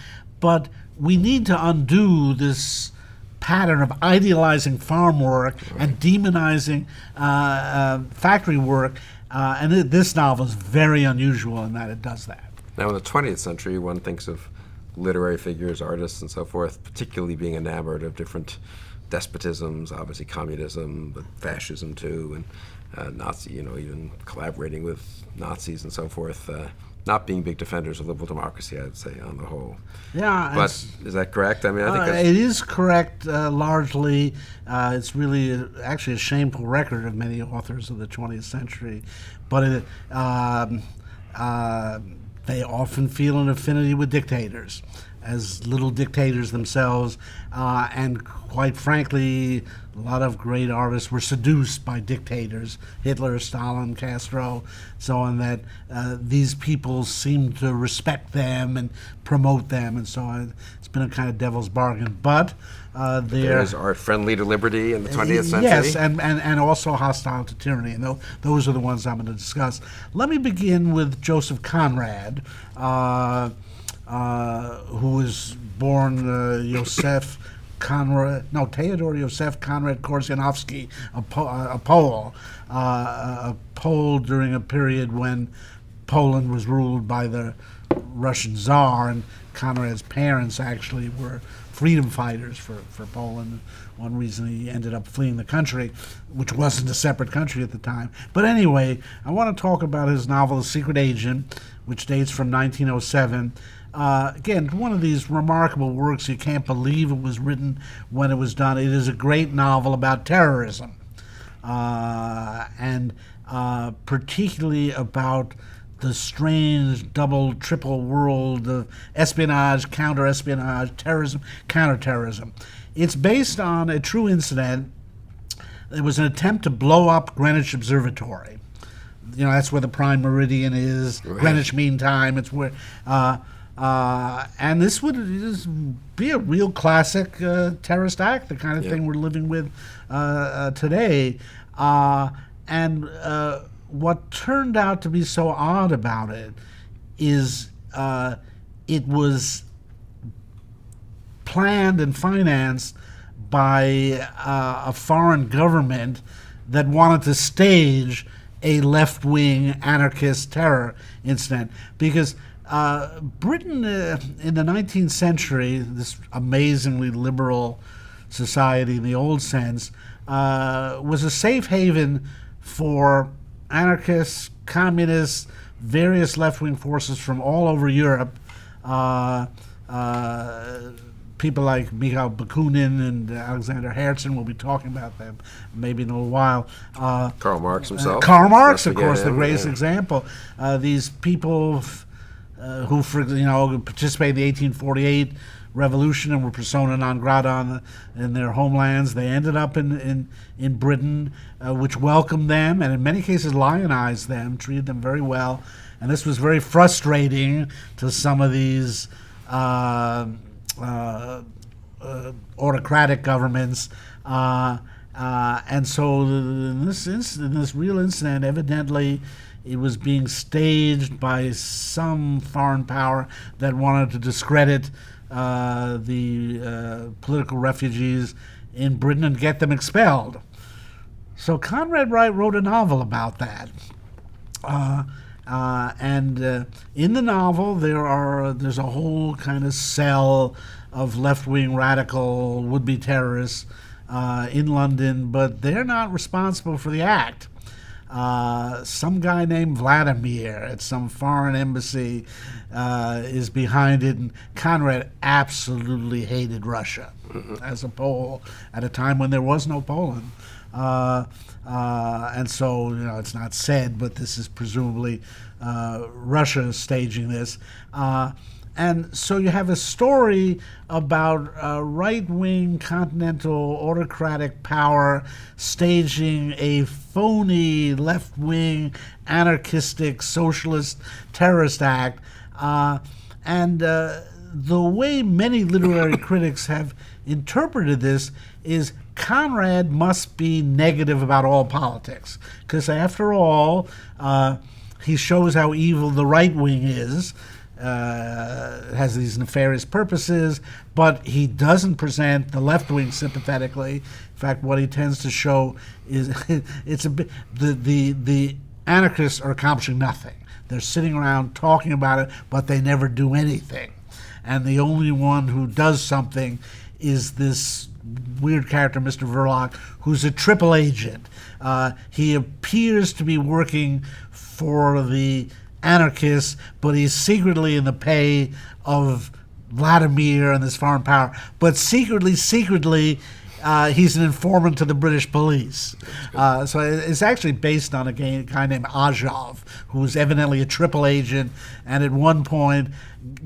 but we need to undo this pattern of idealizing farm work and demonizing factory work. And this novel is very unusual in that it does that. Now, in the 20th century, one thinks of literary figures, artists, and so forth, particularly being enamored of different despotisms, obviously communism, but fascism too, and Nazi, even collaborating with Nazis and so forth. Not being big defenders of liberal democracy, I would say, on the whole. Yeah. But is that correct? I mean, I think it is correct largely. It's really actually a shameful record of many authors of the 20th century. But they often feel an affinity with dictators, as little dictators themselves, and quite frankly, a lot of great artists were seduced by dictators, Hitler, Stalin, Castro, so on, that these people seem to respect them and promote them, and so on. It's been a kind of devil's bargain, but there's art friendly to liberty in the 20th century. Yes, and also hostile to tyranny, and those are the ones I'm going to discuss. Let me begin with Joseph Conrad, who was born Joseph Theodor Josef Conrad Korzeniowski, a Pole, during a period when Poland was ruled by the Russian Tsar, and Conrad's parents actually were freedom fighters for Poland. One reason he ended up fleeing the country, which wasn't a separate country at the time. But anyway, I want to talk about his novel, The Secret Agent, which dates from 1907. Again, one of these remarkable works. You can't believe it was written when it was done. It is a great novel about terrorism, and particularly about the strange double, triple world of espionage, counter-espionage, terrorism, counterterrorism. It's based on a true incident. It was an attempt to blow up Greenwich Observatory. You know, that's where the prime meridian is, right. Greenwich Mean Time. It's where, and this would be a real classic terrorist act, the kind of thing we're living with today. What turned out to be so odd about it is it was planned and financed by a foreign government that wanted to stage a left-wing anarchist terror incident. Because Britain in the 19th century, this amazingly liberal society in the old sense, was a safe haven for anarchists, communists, various left-wing forces from all over Europe, people like Mikhail Bakunin and Alexander Herzen. We'll be talking about them maybe in a little while. Karl Marx himself. Karl Marx, of course, the greatest example. These people who participated in the 1848 revolution and were persona non grata in their homelands. They ended up in Britain, which welcomed them and in many cases lionized them, treated them very well. And this was very frustrating to some of these autocratic governments. And so in this real incident, evidently it was being staged by some foreign power that wanted to discredit the political refugees in Britain and get them expelled. So Conrad wrote a novel about that. And in the novel, there's a whole kind of cell of left-wing radical would-be terrorists in London, but they're not responsible for the act. Some guy named Vladimir at some foreign embassy is behind it, and Conrad absolutely hated Russia as a Pole at a time when there was no Poland. And so, it's not said, but this is presumably Russia staging this. And so you have a story about right-wing continental autocratic power staging a phony left-wing anarchistic socialist terrorist act. And the way many literary critics have interpreted this is Conrad must be negative about all politics, because after all, he shows how evil the right wing is. Has these nefarious purposes, but he doesn't present the left wing sympathetically. In fact, what he tends to show is it's a bit the anarchists are accomplishing nothing. They're sitting around talking about it, but they never do anything. And the only one who does something is this weird character, Mr. Verloc, who's a triple agent. He appears to be working for the anarchists, but he's secretly in the pay of Vladimir and this foreign power. But secretly, he's an informant to the British police. So it's actually based on a guy named Ajov, who was evidently a triple agent, and at one point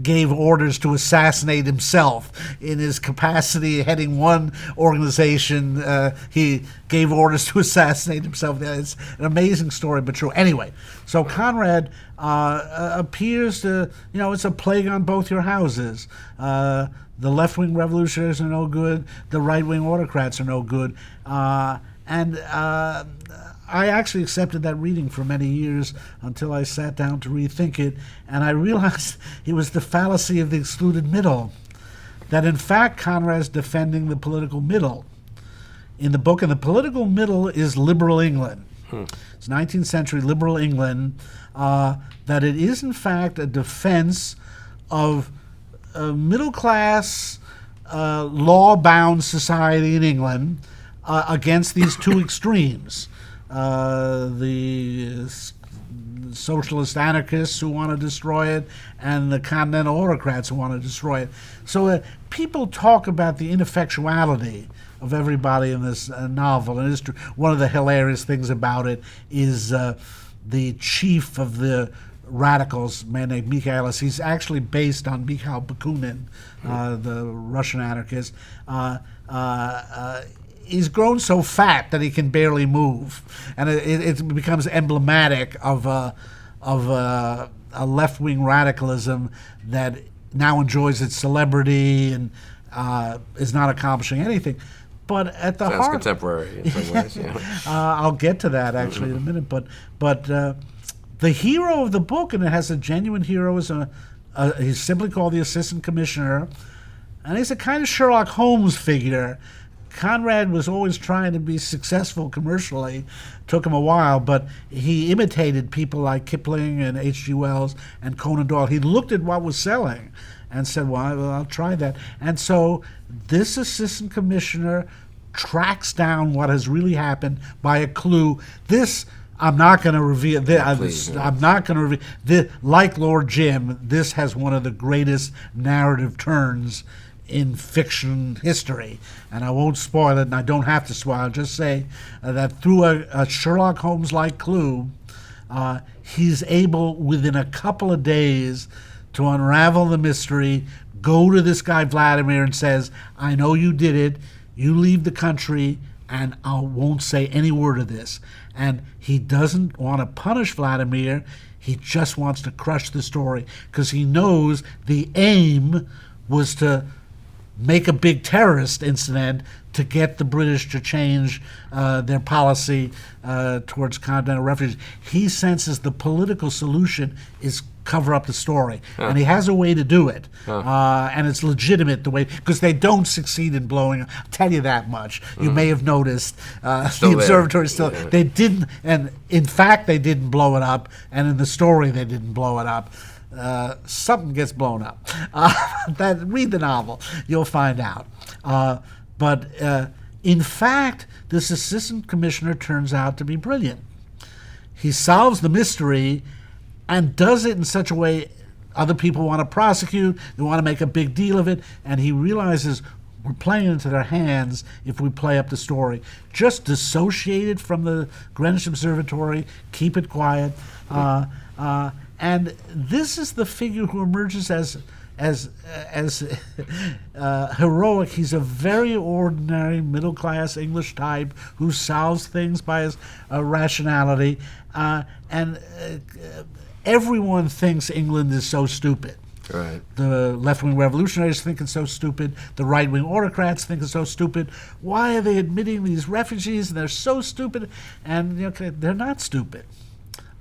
gave orders to assassinate himself. In his capacity heading one organization, he gave orders to assassinate himself. It's an amazing story, but true. Anyway, so Conrad appears to, it's a plague on both your houses. The left-wing revolutionaries are no good. The right-wing autocrats are no good. And I actually accepted that reading for many years until I sat down to rethink it, and I realized it was the fallacy of the excluded middle. that in fact Conrad's defending the political middle in the book, and the political middle is liberal England. It's 19th century liberal England, that it is in fact a defense of a middle class, law-bound society in England against these two extremes. The socialist anarchists who want to destroy it and the continental autocrats who want to destroy it. So people talk about the ineffectuality of everybody in this novel, and it's one of the hilarious things about it is the chief of the radicals, a man named Michaelis. He's actually based on Mikhail Bakunin, the Russian anarchist. He's grown so fat that he can barely move, and it becomes emblematic of a left-wing radicalism that now enjoys its celebrity and is not accomplishing anything. But at the Sounds heart, contemporary in some ways. Yeah. I'll get to that actually in a minute. But the hero of the book, and it has a genuine hero, is he's simply called the assistant commissioner, and he's a kind of Sherlock Holmes figure. Conrad was always trying to be successful commercially. Took him a while, but he imitated people like Kipling and H.G. Wells and Conan Doyle. He looked at what was selling and said, well, I'll try that. And so this assistant commissioner tracks down what has really happened by a clue. This, I'm not going to reveal. I'm not going to reveal. Like Lord Jim, this has one of the greatest narrative turns in fiction history, and I won't spoil it, and I don't have to spoil it. I'll just say that through a Sherlock Holmes-like clue, he's able, within a couple of days, to unravel the mystery, go to this guy Vladimir and says, I know you did it, you leave the country, and I won't say any word of this. And he doesn't want to punish Vladimir, he just wants to crush the story, because he knows the aim was to make a big terrorist incident to get the British to change their policy towards continental refugees. He senses the political solution is cover up the story, and he has a way to do it, and it's legitimate the way, because they don't succeed in blowing up. I'll tell you that much. You may have noticed the observatory still. Yeah. They didn't, and in fact they didn't blow it up, and in the story they didn't blow it up. Something gets blown up. Read the novel, you'll find out. But in fact, this assistant commissioner turns out to be brilliant. He solves the mystery and does it in such a way other people want to prosecute, they want to make a big deal of it, and he realizes we're playing into their hands if we play up the story. Just dissociate it from the Greenwich Observatory, keep it quiet. And this is the figure who emerges as heroic. He's a very ordinary middle-class English type who solves things by his rationality, and everyone thinks England is so stupid. Right. The left-wing revolutionaries think it's so stupid. The right-wing autocrats think it's so stupid. Why are they admitting these refugees? And they're so stupid. And they're not stupid.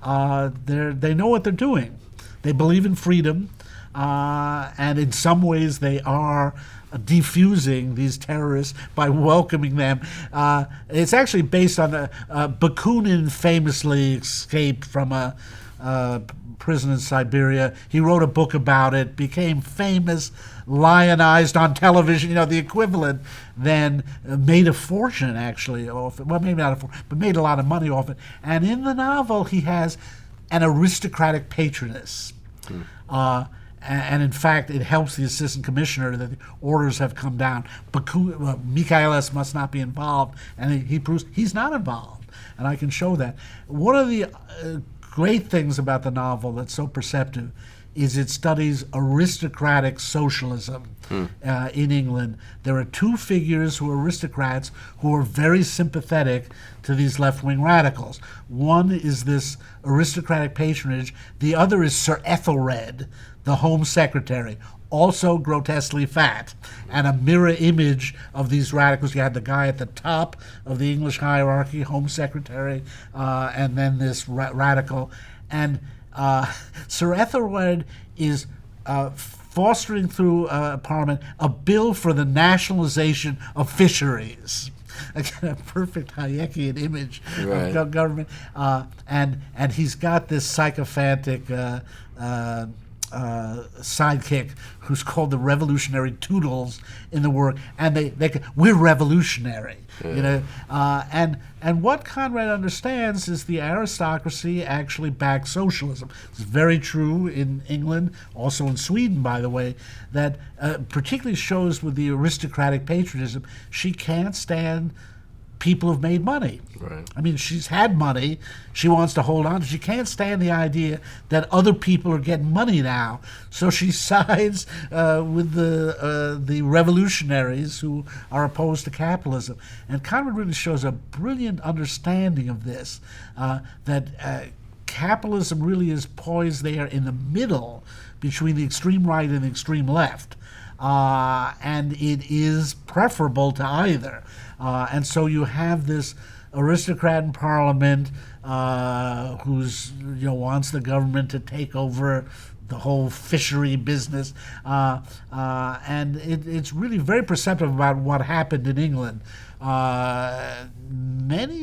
They know what they're doing. They believe in freedom, and in some ways they are defusing these terrorists by welcoming them. It's actually based on Bakunin famously escaped from a prison in Siberia. He wrote a book about it, became famous, lionized on television, the equivalent, then made a fortune actually off it. Well, maybe not a fortune, but made a lot of money off it. And in the novel, he has an aristocratic patroness. And in fact, it helps the assistant commissioner that the orders have come down. Michaelis must not be involved, and he proves he's not involved. And I can show that. One of the great things about the novel that's so perceptive is it studies aristocratic socialism in England. There are two figures who are aristocrats who are very sympathetic to these left-wing radicals. One is this aristocratic patronage. The other is Sir Ethelred, the Home Secretary, also grotesquely fat, and a mirror image of these radicals. You had the guy at the top of the English hierarchy, Home Secretary, and then this radical. And Sir Ethelred is fostering through Parliament a bill for the nationalization of fisheries. Again, a perfect Hayekian image of government. And he's got this sycophantic sidekick who's called the Revolutionary Toodles in the work, and we're revolutionary, you know. And what Conrad understands is the aristocracy actually backs socialism. It's very true in England, also in Sweden, by the way, that particularly shows with the aristocratic patriotism. She can't stand people who've made money. Right. I mean, she's had money. She wants to hold on. She can't stand the idea that other people are getting money now. So she sides with the revolutionaries who are opposed to capitalism. And Conrad really shows a brilliant understanding of this, that capitalism really is poised there in the middle between the extreme right and the extreme left. And it is preferable to either. And so you have this aristocrat in Parliament who's wants the government to take over the whole fishery business, and it's really very perceptive about what happened in England. Many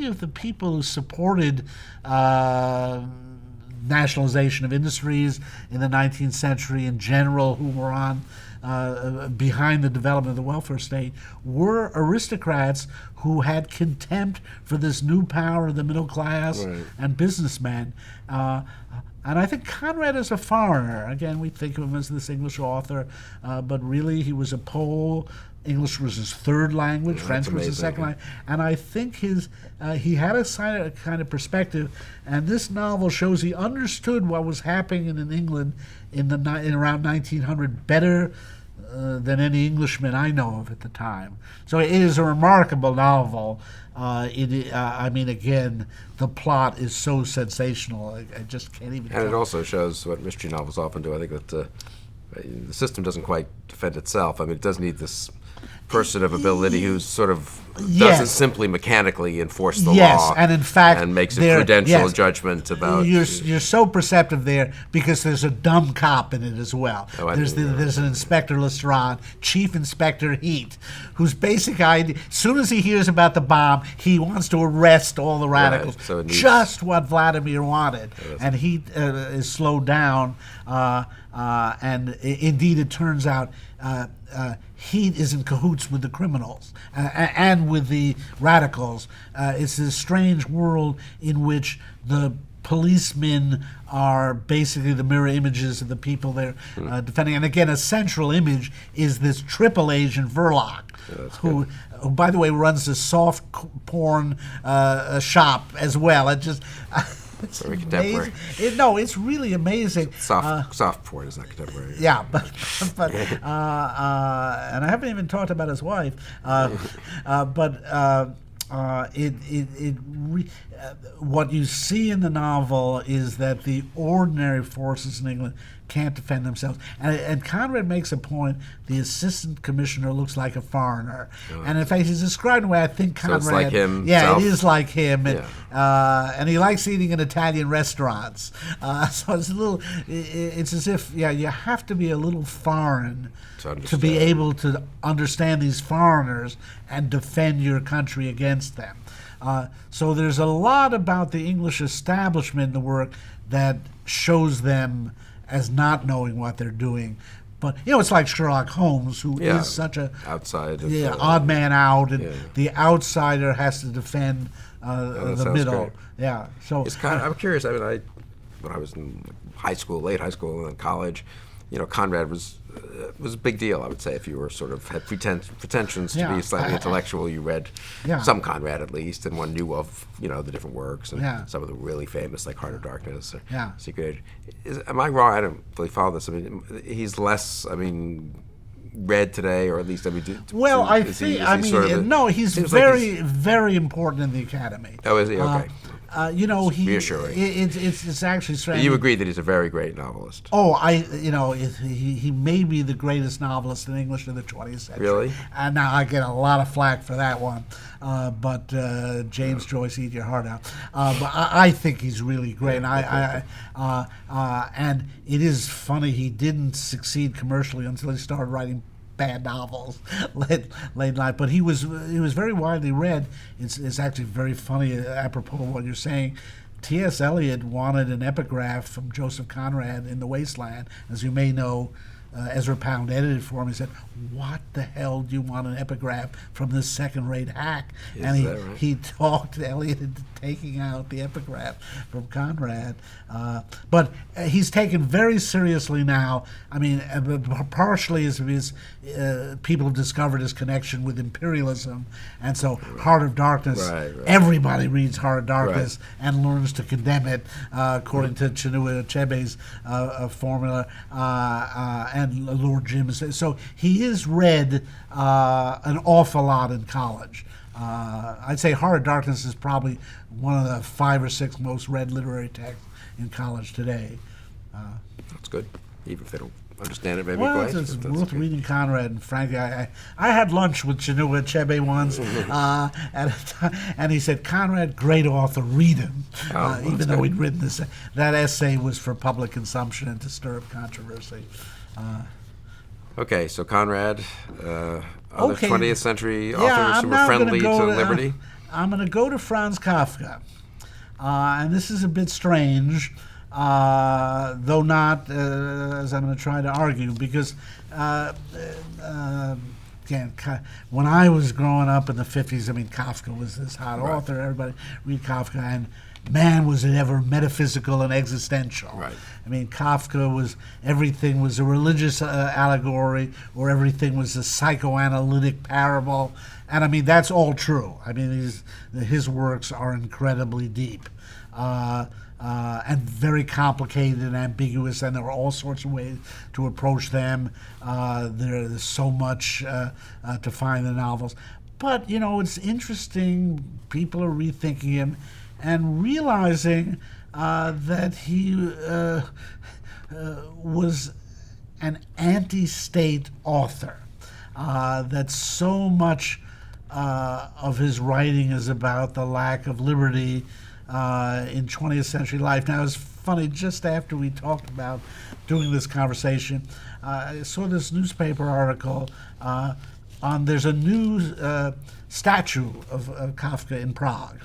of the people who supported nationalization of industries in the 19th century in general, who were on behind the development of the welfare state, were aristocrats who had contempt for this new power of the middle class and businessmen. And I think Conrad is a foreigner. Again, we think of him as this English author, but really he was a Pole. English was his third language, French was his second language, and I think he had a kind of perspective, and this novel shows he understood what was happening in England in around 1900 better than any Englishman I know of at the time. So it is a remarkable novel. I mean, again, the plot is so sensational, I just can't even. And it also shows what mystery novels often do. I think that the system doesn't quite defend itself. I mean, it does need this person of ability who sort of doesn't simply mechanically enforce the law. Yes, and in fact, and makes a prudential judgment about. You're so perceptive there because there's a dumb cop in it as well. There's an Inspector Lestrade, Chief Inspector Heat, whose basic idea, as soon as he hears about the bomb, he wants to arrest all the radicals. Right, so just what Vladimir wanted, and Heat is slowed down. And indeed, it turns out Heat is in cahoots with the criminals and with the radicals. It's this strange world in which the policemen are basically the mirror images of the people they're defending. And again, a central image is this triple agent Verloc, who, by the way, runs a soft porn shop as well. It just... It's very contemporary. It's really amazing. Soft porn is not contemporary. Yeah, but and I haven't even talked about his wife. What you see in the novel is that the ordinary forces in England can't defend themselves. And Conrad makes a point, the assistant commissioner looks like a foreigner. And in fact, he's described in a way I think Conrad... So it's like him. Yeah, it is like him. And he likes eating in Italian restaurants. So it's a little... It's as if, you have to be a little foreign to be able to understand these foreigners and defend your country against them. So there's a lot about the English establishment in the work that shows them as not knowing what they're doing. But, it's like Sherlock Holmes, who is such a odd man out, and the outsider has to defend the middle. Great. Yeah. So I'm curious. I mean, when I was in late high school and college, Conrad was a big deal, I would say. If you were sort of had pretensions to be slightly intellectual, you read some Conrad at least, and one knew of the different works and some of the really famous, like Heart of Darkness or Secret Age. Am I wrong? I don't really follow this. I mean, he's less. I mean, read today, or at least he's very, very important in the Academy. Oh, is he? Okay. reassuring. It's actually strange. You agree that he's a very great novelist. Oh, he may be the greatest novelist in English in the 20th century. Really? And now I get a lot of flack for that one. But James Joyce, eat your heart out. But I think he's really great. And it is funny, he didn't succeed commercially until he started writing bad novels late night, but he was very widely read. It's actually very funny, apropos of what you're saying. T.S. Eliot wanted an epigraph from Joseph Conrad in The Wasteland. As you may know, Ezra Pound edited for him. He said, "What the hell do you want an epigraph from this second-rate hack?" And he talked Eliot into taking out the epigraph from Conrad. But he's taken very seriously now. I mean, partially as people have discovered his connection with imperialism, and so Heart of Darkness. Everybody reads Heart of Darkness and learns to condemn it, according to Chinua Achebe's formula, and Lord Jim. So he is read an awful lot in college. I'd say Heart of Darkness is probably one of the 5 or 6 most read literary texts in college today. That's good, even if they don't understand it maybe well, quite. It's worth reading Conrad. And frankly, I had lunch with Chinua Achebe once, at a time, and he said, "Conrad, great author, read him." Even though he'd written this, that essay was for public consumption and to stir up controversy. Okay, so Conrad, other 20th century authors who were friendly to liberty? I'm going to go to Franz Kafka. And this is a bit strange, though not, as I'm going to try to argue, because again, when I was growing up in the 50s, I mean, Kafka was this hot author. Everybody read Kafka, and man, was it ever metaphysical and existential. I mean, Kafka was, everything was a religious allegory, or everything was a psychoanalytic parable. And I mean, that's all true. I mean, his works are incredibly deep and very complicated and ambiguous, and there are all sorts of ways to approach them. There's so much to find in the novels. But, it's interesting. People are rethinking him and realizing that he was an anti-state author, that so much of his writing is about the lack of liberty in 20th century life. Now, it's funny, just after we talked about doing this conversation, I saw this newspaper article there's a new statue of Kafka in Prague.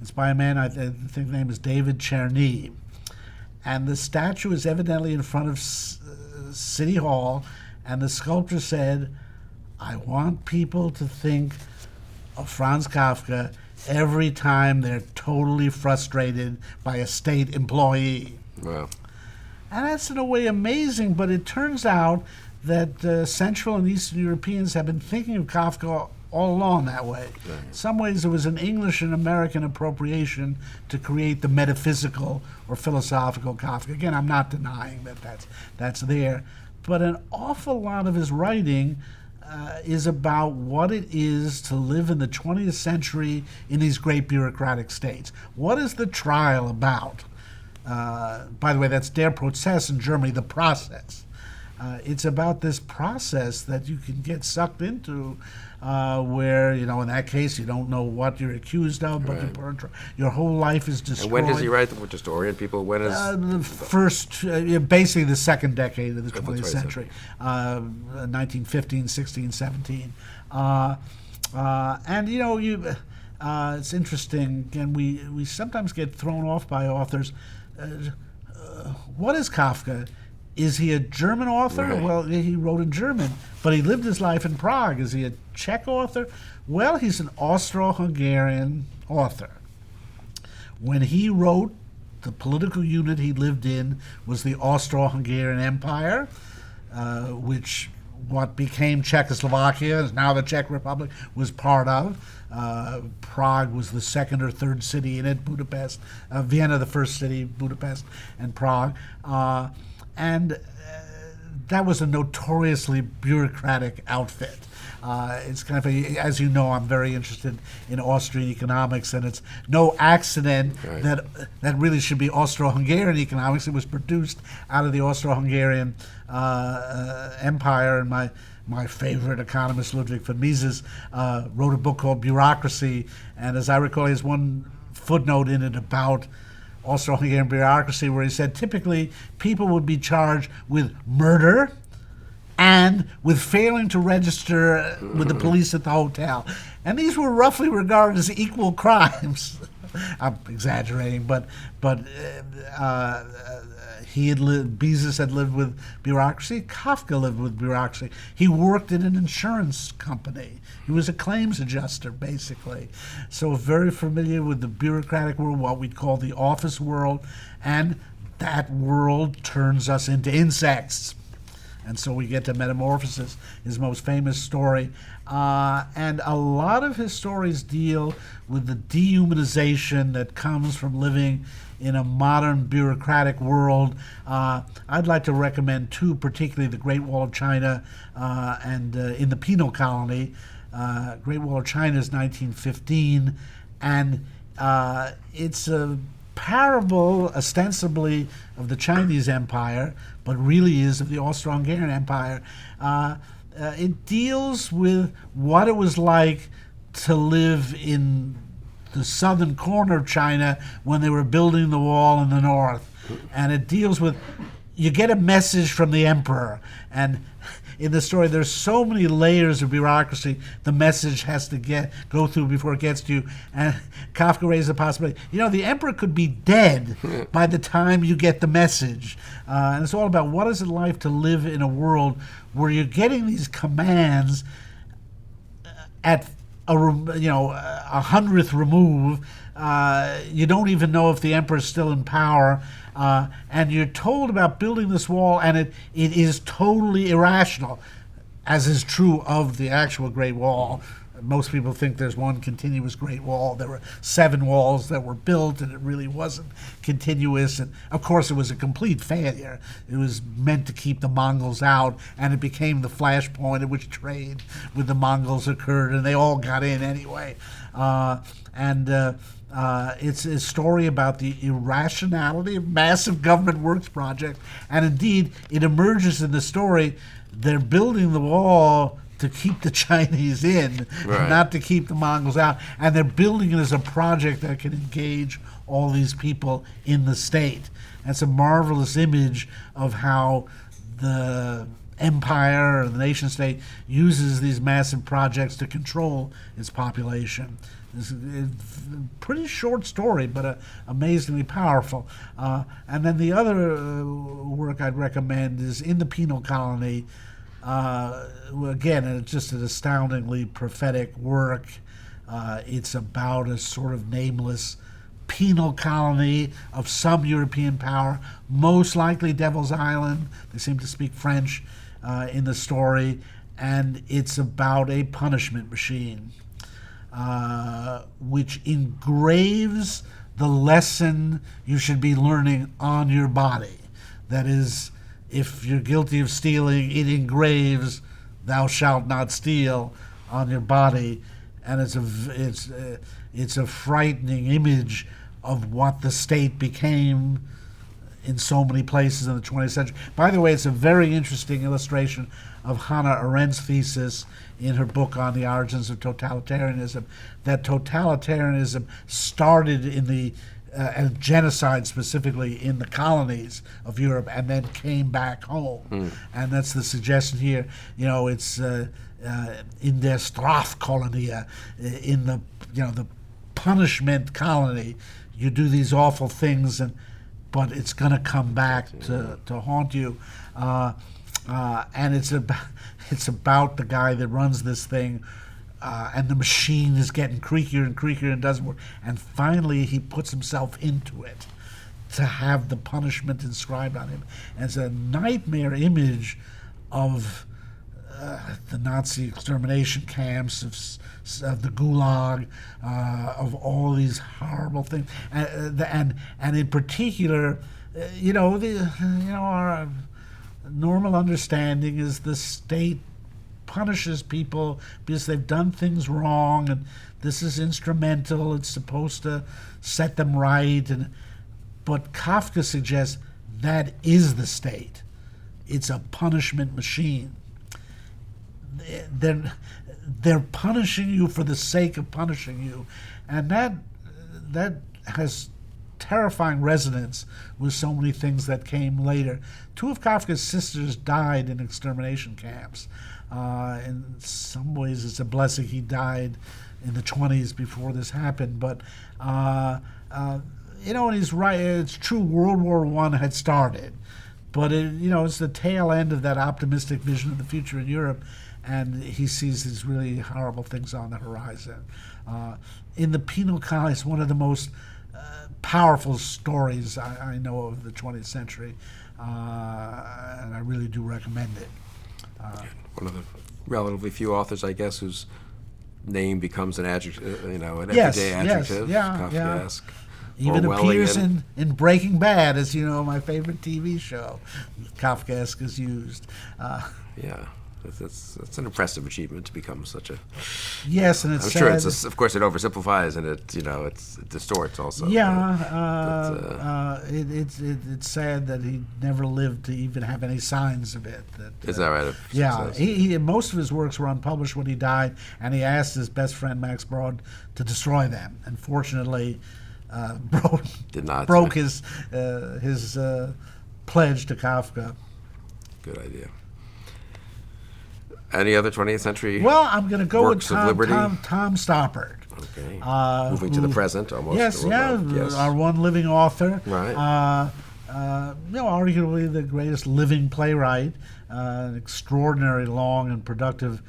It's by a man, I think the name is David Czerny. And the statue is evidently in front of City Hall, and the sculptor said, "I want people to think of Franz Kafka every time they're totally frustrated by a state employee." Wow. And that's in a way amazing, but it turns out that Central and Eastern Europeans have been thinking of Kafka all along that way. In some ways, it was an English and American appropriation to create the metaphysical or philosophical Kafka. Again, I'm not denying that that's there, but an awful lot of his writing is about what it is to live in the 20th century in these great bureaucratic states. What is the trial about? By the way, that's Der Prozess in Germany, the process. It's about this process that you can get sucked into, where, in that case, you don't know what you're accused of, but your whole life is destroyed. And when does he write them? Just to orient people, when is... the first, basically the second decade of the 20th century, 1915, 16, 17. And, it's interesting, and we sometimes get thrown off by authors. What is Kafka? Is he a German author? Well, he wrote in German, but he lived his life in Prague. Is he a Czech author? Well, he's an Austro-Hungarian author. When he wrote, the political unit he lived in was the Austro-Hungarian Empire, which what became Czechoslovakia, is now the Czech Republic, was part of. Prague was the second or third city in it, Budapest, Vienna the first city, Budapest, and Prague. And that was a notoriously bureaucratic outfit. It's kind of as you know, I'm very interested in Austrian economics, and it's no accident that really should be Austro-Hungarian economics. It was produced out of the Austro-Hungarian Empire, and my favorite economist, Ludwig von Mises, wrote a book called Bureaucracy, and as I recall, he has one footnote in it about Austro-Hungarian bureaucracy where he said typically people would be charged with murder and with failing to register with the police at the hotel. And these were roughly regarded as equal crimes. I'm exaggerating, but Mises had lived with bureaucracy. Kafka lived with bureaucracy. He worked in an insurance company. He was a claims adjuster, basically. So very familiar with the bureaucratic world, what we'd call the office world, and that world turns us into insects. And so we get to Metamorphosis, his most famous story. And a lot of his stories deal with the dehumanization that comes from living in a modern bureaucratic world. I'd like to recommend two, particularly The Great Wall of China and In the Penal Colony. Great Wall of China is 1915, and it's a parable ostensibly of the Chinese Empire, but really is of the Austro-Hungarian Empire. It deals with what it was like to live in the southern corner of China when they were building the wall in the north. And it deals with, you get a message from the emperor, and in the story there's so many layers of bureaucracy the message has to go through before it gets to you. And Kafka raises the possibility, the emperor could be dead by the time you get the message. And it's all about what is it like to live in a world where you're getting these commands at a 100th remove. You don't even know if the emperor's still in power, and you're told about building this wall, and it is totally irrational, as is true of the actual Great Wall. Most people think there's one continuous Great Wall. There were 7 walls that were built, and it really wasn't continuous. And of course, it was a complete failure. It was meant to keep the Mongols out, and it became the flashpoint at which trade with the Mongols occurred, and they all got in anyway. It's a story about the irrationality of massive government works projects, and indeed, it emerges in the story. They're building the wall to keep the Chinese in, not to keep the Mongols out. And they're building it as a project that can engage all these people in the state. And it's a marvelous image of how the empire or the nation state uses these massive projects to control its population. It's a pretty short story, but amazingly powerful. And then the other work I'd recommend is In the Penal Colony. Again, it's just an astoundingly prophetic work. It's about a sort of nameless penal colony of some European power, most likely Devil's Island. They seem to speak French in the story, and it's about a punishment machine which engraves the lesson you should be learning on your body. That is, if you're guilty of stealing, it engraves "Thou shalt not steal" on your body, and it's a frightening image of what the state became in so many places in the 20th century. By the way, it's a very interesting illustration of Hannah Arendt's thesis in her book on the origins of totalitarianism, that totalitarianism started in the and genocide specifically in the colonies of Europe, and then came back home. And that's the suggestion here. It's in der Strafkolonie, in the punishment colony. You do these awful things, but it's going to come back to haunt you. And it's about the guy that runs this thing. And the machine is getting creakier and creakier and doesn't work. And finally, he puts himself into it to have the punishment inscribed on him. And it's a nightmare image of the Nazi extermination camps, of the Gulag, of all these horrible things. And in particular, normal understanding is the state punishes people because they've done things wrong, and this is instrumental. It's supposed to set them right. But Kafka suggests that is the state. It's a punishment machine. They're punishing you for the sake of punishing you, and that has terrifying resonance with so many things that came later. Two of Kafka's sisters died in extermination camps. In some ways, it's a blessing he died in the 1920s before this happened. But and he's right. It's true. World War I had started, but it's the tail end of that optimistic vision of the future in Europe, and he sees these really horrible things on the horizon. In the penal colony, it's one of the most powerful stories I know of the 20th century, and I really do recommend it. One of the relatively few authors, I guess, whose name becomes an adjective, an Yes, everyday yes, adjective. yeah. Kafkaesque. Even appears Orwellian. in Breaking Bad, as you know, my favorite TV show. Kafkaesque is used. Yeah, that's an impressive achievement to become such a. Yes, and it's I'm sad. sure of course it oversimplifies and it distorts also. It's sad that he never lived to even have any signs of it. Is that right? Yeah, he most of his works were unpublished when he died, and he asked his best friend Max Brod to destroy them. And fortunately, Brod Did not broke his pledge to Kafka. Good idea. Any other 20th century? Well, I'm going to go with works of liberty? Tom Stoppard. Okay. Moving to the present, almost. Yes, Yes. our one living author. Right. Arguably the greatest living playwright, an extraordinary long and productive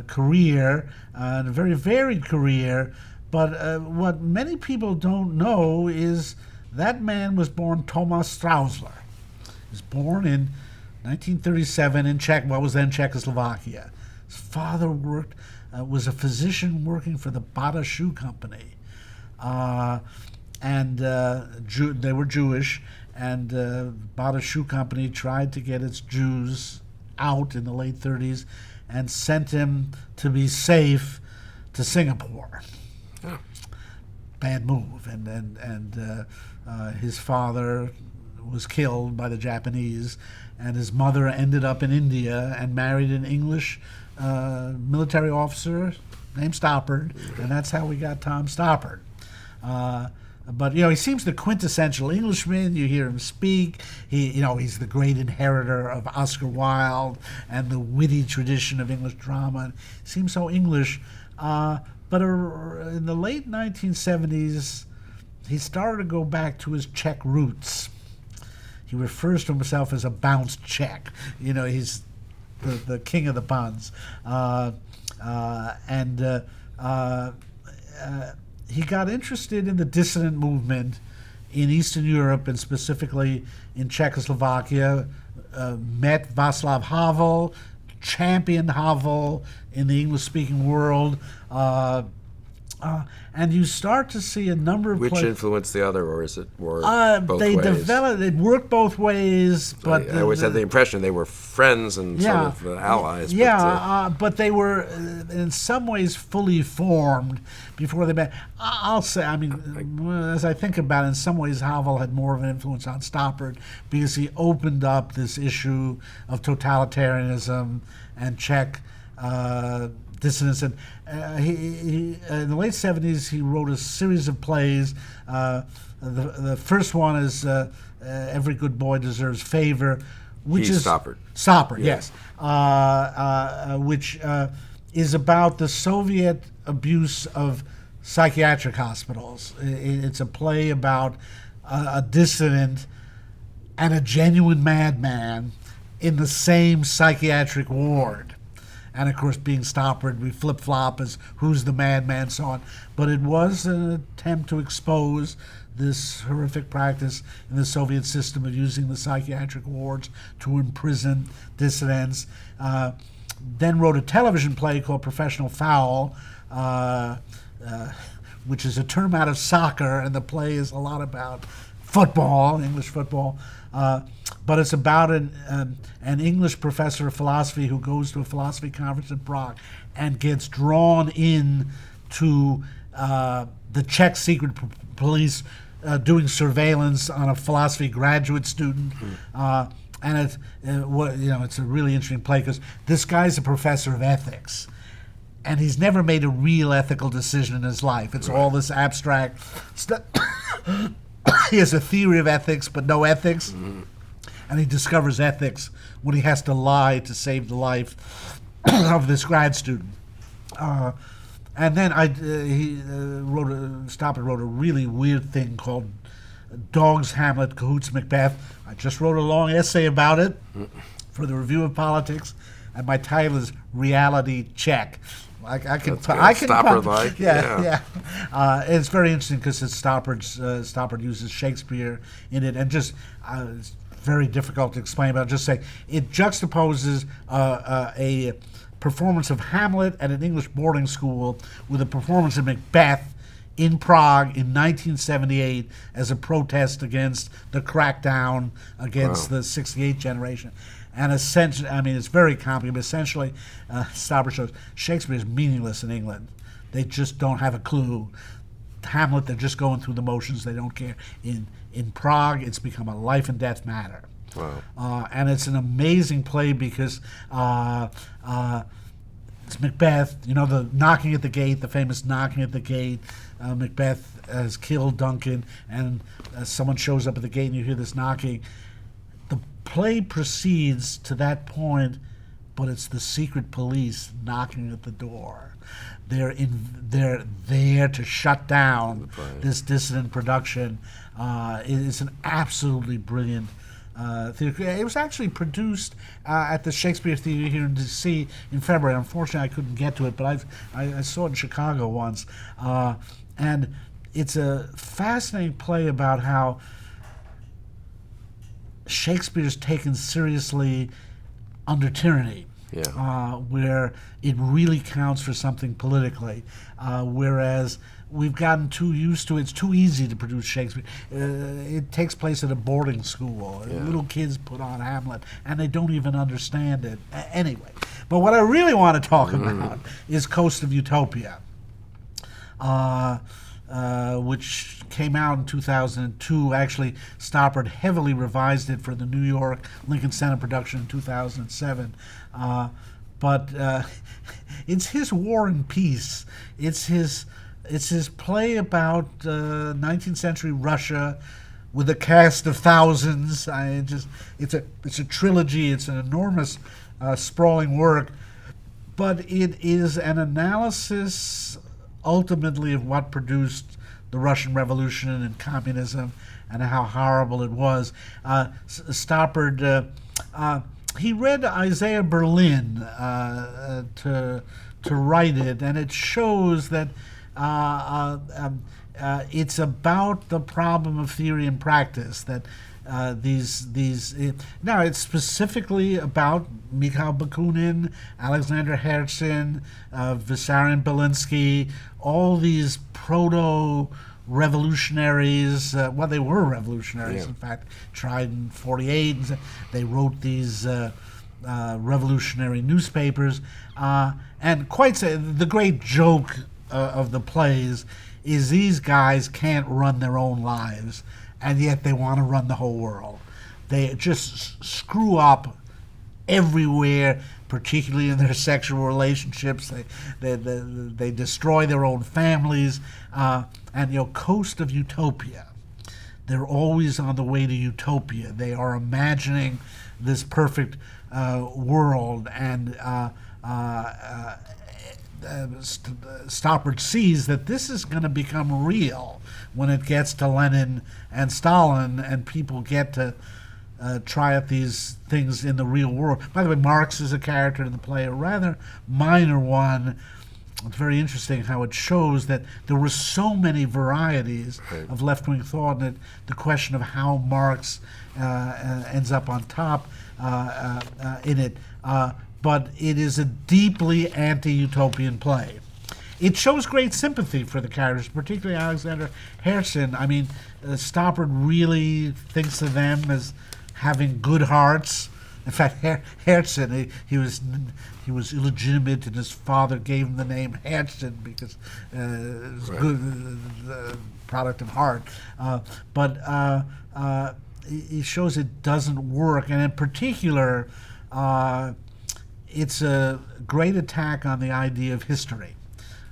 career, and a very varied career. But what many people don't know is that man was born Thomas Straussler. He was born in 1937 in what was then Czechoslovakia. His father was a physician working for the Bata Shoe Company. They were Jewish, and Bata Shoe Company tried to get its Jews out in the late 30s and sent him to be safe to Singapore. Oh. Bad move. And his father was killed by the Japanese, and his mother ended up in India and married an English military officer named Stoppard, and that's how we got Tom Stoppard. But he seems the quintessential Englishman. You hear him speak. He's the great inheritor of Oscar Wilde and the witty tradition of English drama. He seems so English. But in the late 1970s, he started to go back to his Czech roots. He refers to himself as a bounced Czech. He's the king of the puns. He got interested in the dissident movement in Eastern Europe and specifically in Czechoslovakia, met Václav Havel, championed Havel in the English-speaking world, and you start to see a number of Which influenced the other, or is it both they ways? developed. It worked both ways, but I always had the impression they were friends and sort of allies. But they were in some ways fully formed before they met. I'll say, as I think about it, in some ways Havel had more of an influence on Stoppard because he opened up this issue of totalitarianism and Czech dissidence. And he in the late 70s, he wrote a series of plays. The first one is Every Good Boy Deserves Favor, which is Stoppard. Stoppard, yes. Which is about the Soviet abuse of psychiatric hospitals. It's a play about a dissident and a genuine madman in the same psychiatric ward. And, of course, being Stoppard, we flip-flop as who's the madman, so on. But it was an attempt to expose this horrific practice in the Soviet system of using the psychiatric wards to imprison dissidents. Then wrote a television play called Professional Foul, which is a term out of soccer, and the play is a lot about football, English football. But it's about an English professor of philosophy who goes to a philosophy conference in Prague and gets drawn in to the Czech secret police doing surveillance on a philosophy graduate student. And it's a really interesting play because this guy's a professor of ethics. And he's never made a real ethical decision in his life. It's all this abstract stuff. He has a theory of ethics, but no ethics. And he discovers ethics when he has to lie to save the life of this grad student. And then Stoppard wrote a really weird thing called Dogs, Hamlet, Cahoots, Macbeth. I just wrote a long essay about it for the Review of Politics, and my title is Reality Check. I can Stoppard-like. Yeah. It's very interesting because Stoppard uses Shakespeare in it, and just it's very difficult to explain. But I'll just say it juxtaposes a performance of Hamlet at an English boarding school with a performance of Macbeth in Prague in 1978 as a protest against the crackdown against the '68 generation. And essentially, I mean, it's very complicated, but essentially, Stoppard shows Shakespeare is meaningless in England. They just don't have a clue. Hamlet, they're just going through the motions. They don't care. In Prague, it's become a life and death matter. Wow. And it's an amazing play because it's Macbeth, the knocking at the gate, the famous knocking at the gate. Macbeth has killed Duncan, and someone shows up at the gate, and you hear this knocking. The play proceeds to that point, but it's the secret police knocking at the door. They're there to shut down this dissident production. It's an absolutely brilliant theater. It was actually produced at the Shakespeare Theater here in D.C. in February. Unfortunately, I couldn't get to it, but I saw it in Chicago once. And it's a fascinating play about how Shakespeare's taken seriously under tyranny, where it really counts for something politically, whereas we've gotten too used to it. It's too easy to produce Shakespeare. It takes place at a boarding school. Little kids put on Hamlet, and they don't even understand it. Anyway, but what I really want to talk about is Coast of Utopia, which came out in 2002. Actually, Stoppard heavily revised it for the New York Lincoln Center production in 2007. But it's his War and Peace. It's his play about 19th century Russia with a cast of thousands. It's a trilogy. It's an enormous, sprawling work, but it is an analysis ultimately of what produced the Russian Revolution and communism and how horrible it was. Stoppard, he read Isaiah Berlin to write it, and it shows that it's about the problem of theory and practice, that now it's specifically about Mikhail Bakunin, Alexander Herzen, Vissarion Belinsky, all these proto-revolutionaries. Well, they were revolutionaries, in fact, tried in 48. They wrote these revolutionary newspapers. And the great joke of the plays is these guys can't run their own lives, and yet they want to run the whole world. They just screw up everywhere, particularly in their sexual relationships. They destroy their own families. And Coast of Utopia, they're always on the way to utopia. They are imagining this perfect world, and Stoppard sees that this is going to become real when it gets to Lenin and Stalin, and people get to try out these things in the real world. By the way, Marx is a character in the play, a rather minor one. It's very interesting how it shows that there were so many varieties of left-wing thought, and the question of how Marx ends up on top in it. But it is a deeply anti-utopian play. it shows great sympathy for the characters, particularly Alexander Herzen. I mean, Stoppard really thinks of them as having good hearts. In fact, Herzen, he was illegitimate, and his father gave him the name Herzen because it was good, product of heart. But he shows it doesn't work, and in particular, it's a great attack on the idea of history.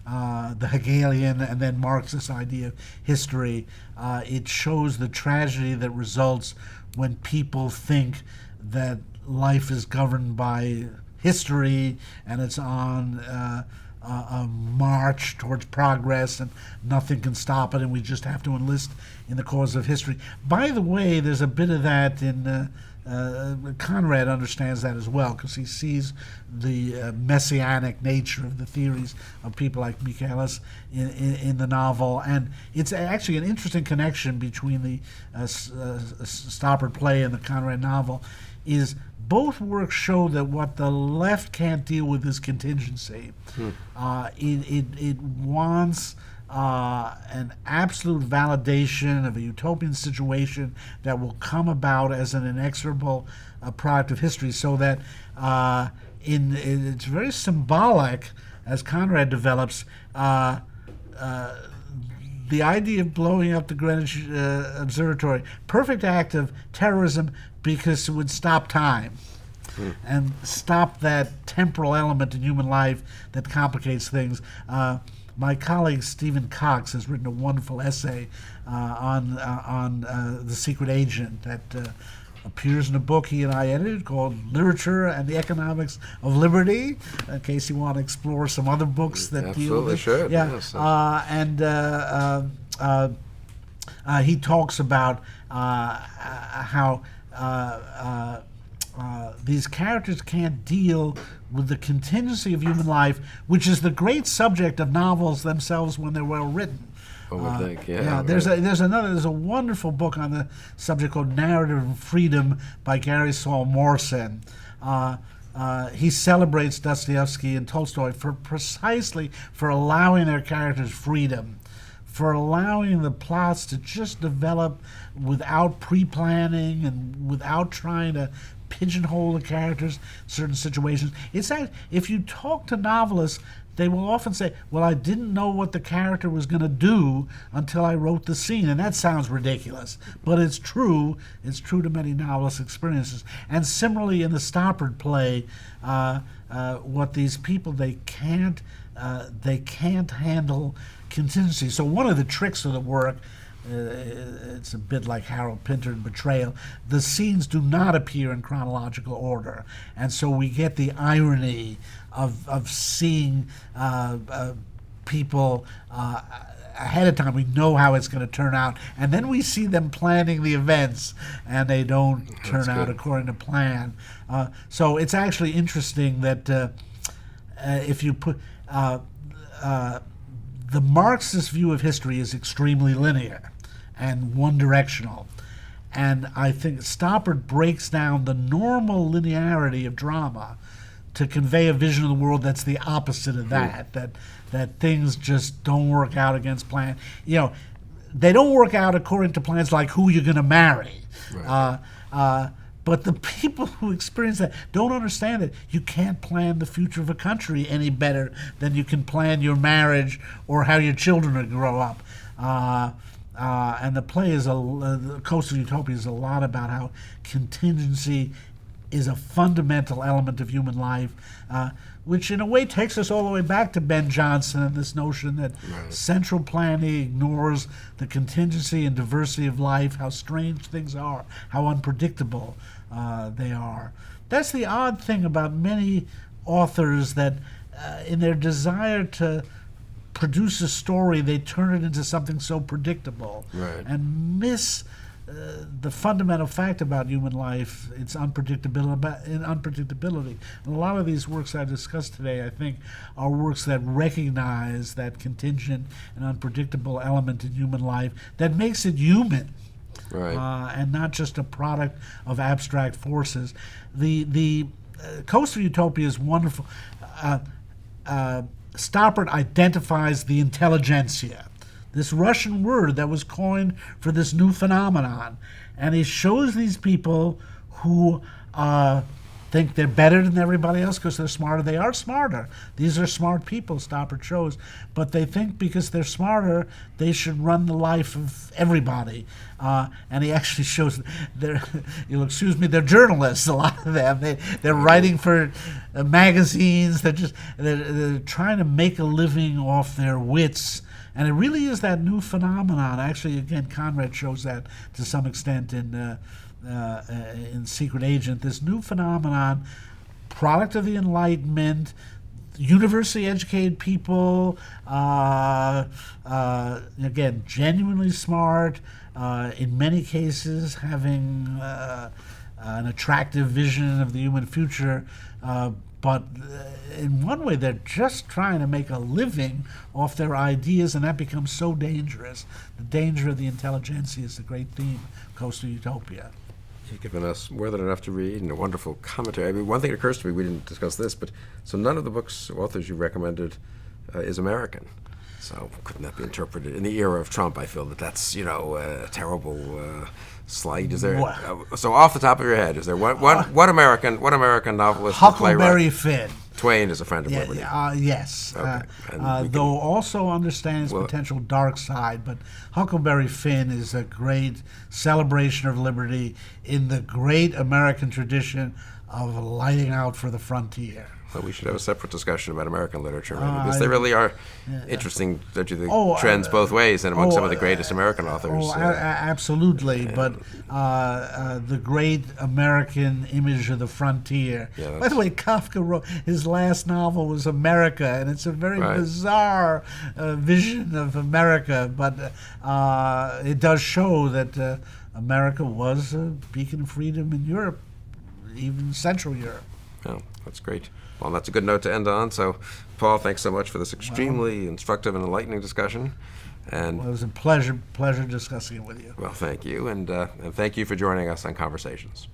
The Hegelian and then Marxist idea of history. It shows the tragedy that results when people think that life is governed by history and it's on a march towards progress and nothing can stop it and we just have to enlist in the cause of history. By the way, there's a bit of that in Conrad understands that as well, because he sees the messianic nature of the theories of people like Michaelis in the novel, and it's actually an interesting connection between the Stoppard play and the Conrad novel. Is both works show that what the left can't deal with is contingency. It wants an absolute validation of a utopian situation that will come about as an inexorable product of history, so that it's very symbolic, as Conrad develops, the idea of blowing up the Greenwich Observatory, perfect act of terrorism because it would stop time and stop that temporal element in human life that complicates things. My colleague Stephen Cox has written a wonderful essay on The Secret Agent that appears in a book he and I edited called Literature and the Economics of Liberty, in case you want to explore some other books that deal with it. Should. Yeah. Yes. He talks about how these characters can't deal with the contingency of human life, which is the great subject of novels themselves when they're well written. I would think, yeah. There's a wonderful book on the subject called Narrative and Freedom by Gary Saul Morrison. He celebrates Dostoevsky and Tolstoy precisely for allowing their characters freedom, for allowing the plots to just develop without pre-planning and without trying to pigeonhole the characters in certain situations. It's that if you talk to novelists, they will often say, well, I didn't know what the character was going to do until I wrote the scene. And that sounds ridiculous, but it's true. It's true to many novelist experiences. And similarly in the Stoppard play, what these people, they can't handle contingency. So one of the tricks of the work, it's a bit like Harold Pinter in Betrayal, the scenes do not appear in chronological order. And so we get the irony of seeing people ahead of time. We know how it's going to turn out. And then we see them planning the events, and they don't turn out according to plan. So it's actually interesting that if you put... the Marxist view of history is extremely linear and one-directional. And I think Stoppard breaks down the normal linearity of drama to convey a vision of the world that's the opposite of that, that things just don't work out against plan. You know, they don't work out according to plans like who you're going to marry. Right. But the people who experience that don't understand that you can't plan the future of a country any better than you can plan your marriage or how your children will grow up. And the play is the Coastal Utopia is a lot about how contingency is a fundamental element of human life, which in a way takes us all the way back to Ben Jonson and this notion that central planning ignores the contingency and diversity of life, how strange things are, how unpredictable they are. That's the odd thing about many authors, that in their desire to produce a story, they turn it into something so predictable and miss the fundamental fact about human life, its unpredictability. And a lot of these works I discussed today, I think, are works that recognize that contingent and unpredictable element in human life that makes it human, and not just a product of abstract forces. The Coastal Utopia is wonderful. Stoppard identifies the intelligentsia, this Russian word that was coined for this new phenomenon. And he shows these people who think they're better than everybody else because they're smarter. They are smarter. These are smart people, Stoppard shows. But they think because they're smarter, they should run the life of everybody. And he actually shows you'll excuse me, they're journalists, a lot of them. They're writing for magazines. They're trying to make a living off their wits. And it really is that new phenomenon. Actually, again, Conrad shows that to some extent in Secret Agent. This new phenomenon, product of the Enlightenment, university-educated people, again, genuinely smart, in many cases having an attractive vision of the human future, but in one way they're just trying to make a living off their ideas, and that becomes so dangerous. The danger of the intelligentsia is the great theme of Coastal Utopia. You've given us more than enough to read and a wonderful commentary. I mean, one thing that occurs to me, we didn't discuss this, but so none of the books, authors you recommended is American. So couldn't that be interpreted in the era of Trump? I feel that that's, a terrible slight. Is there? So off the top of your head, is there what American novelist or Huckleberry playwright? Finn. Twain is a friend of liberty. Yes. Okay. Though also understands potential dark side, but Huckleberry Finn is a great celebration of liberty in the great American tradition of lighting out for the frontier. So we should have a separate discussion about American literature, maybe, because they really are interesting, don't you think, trends both ways and among some of the greatest American authors. Absolutely, but the great American image of the frontier. Yeah, by the way, Kafka wrote, his last novel was America, and it's a very bizarre vision of America, but it does show that America was a beacon of freedom in Europe, even Central Europe. Oh, that's great. Well, that's a good note to end on. So, Paul, thanks so much for this extremely instructive and enlightening discussion. And it was a pleasure discussing it with you. Well, thank you, and thank you for joining us on Conversations.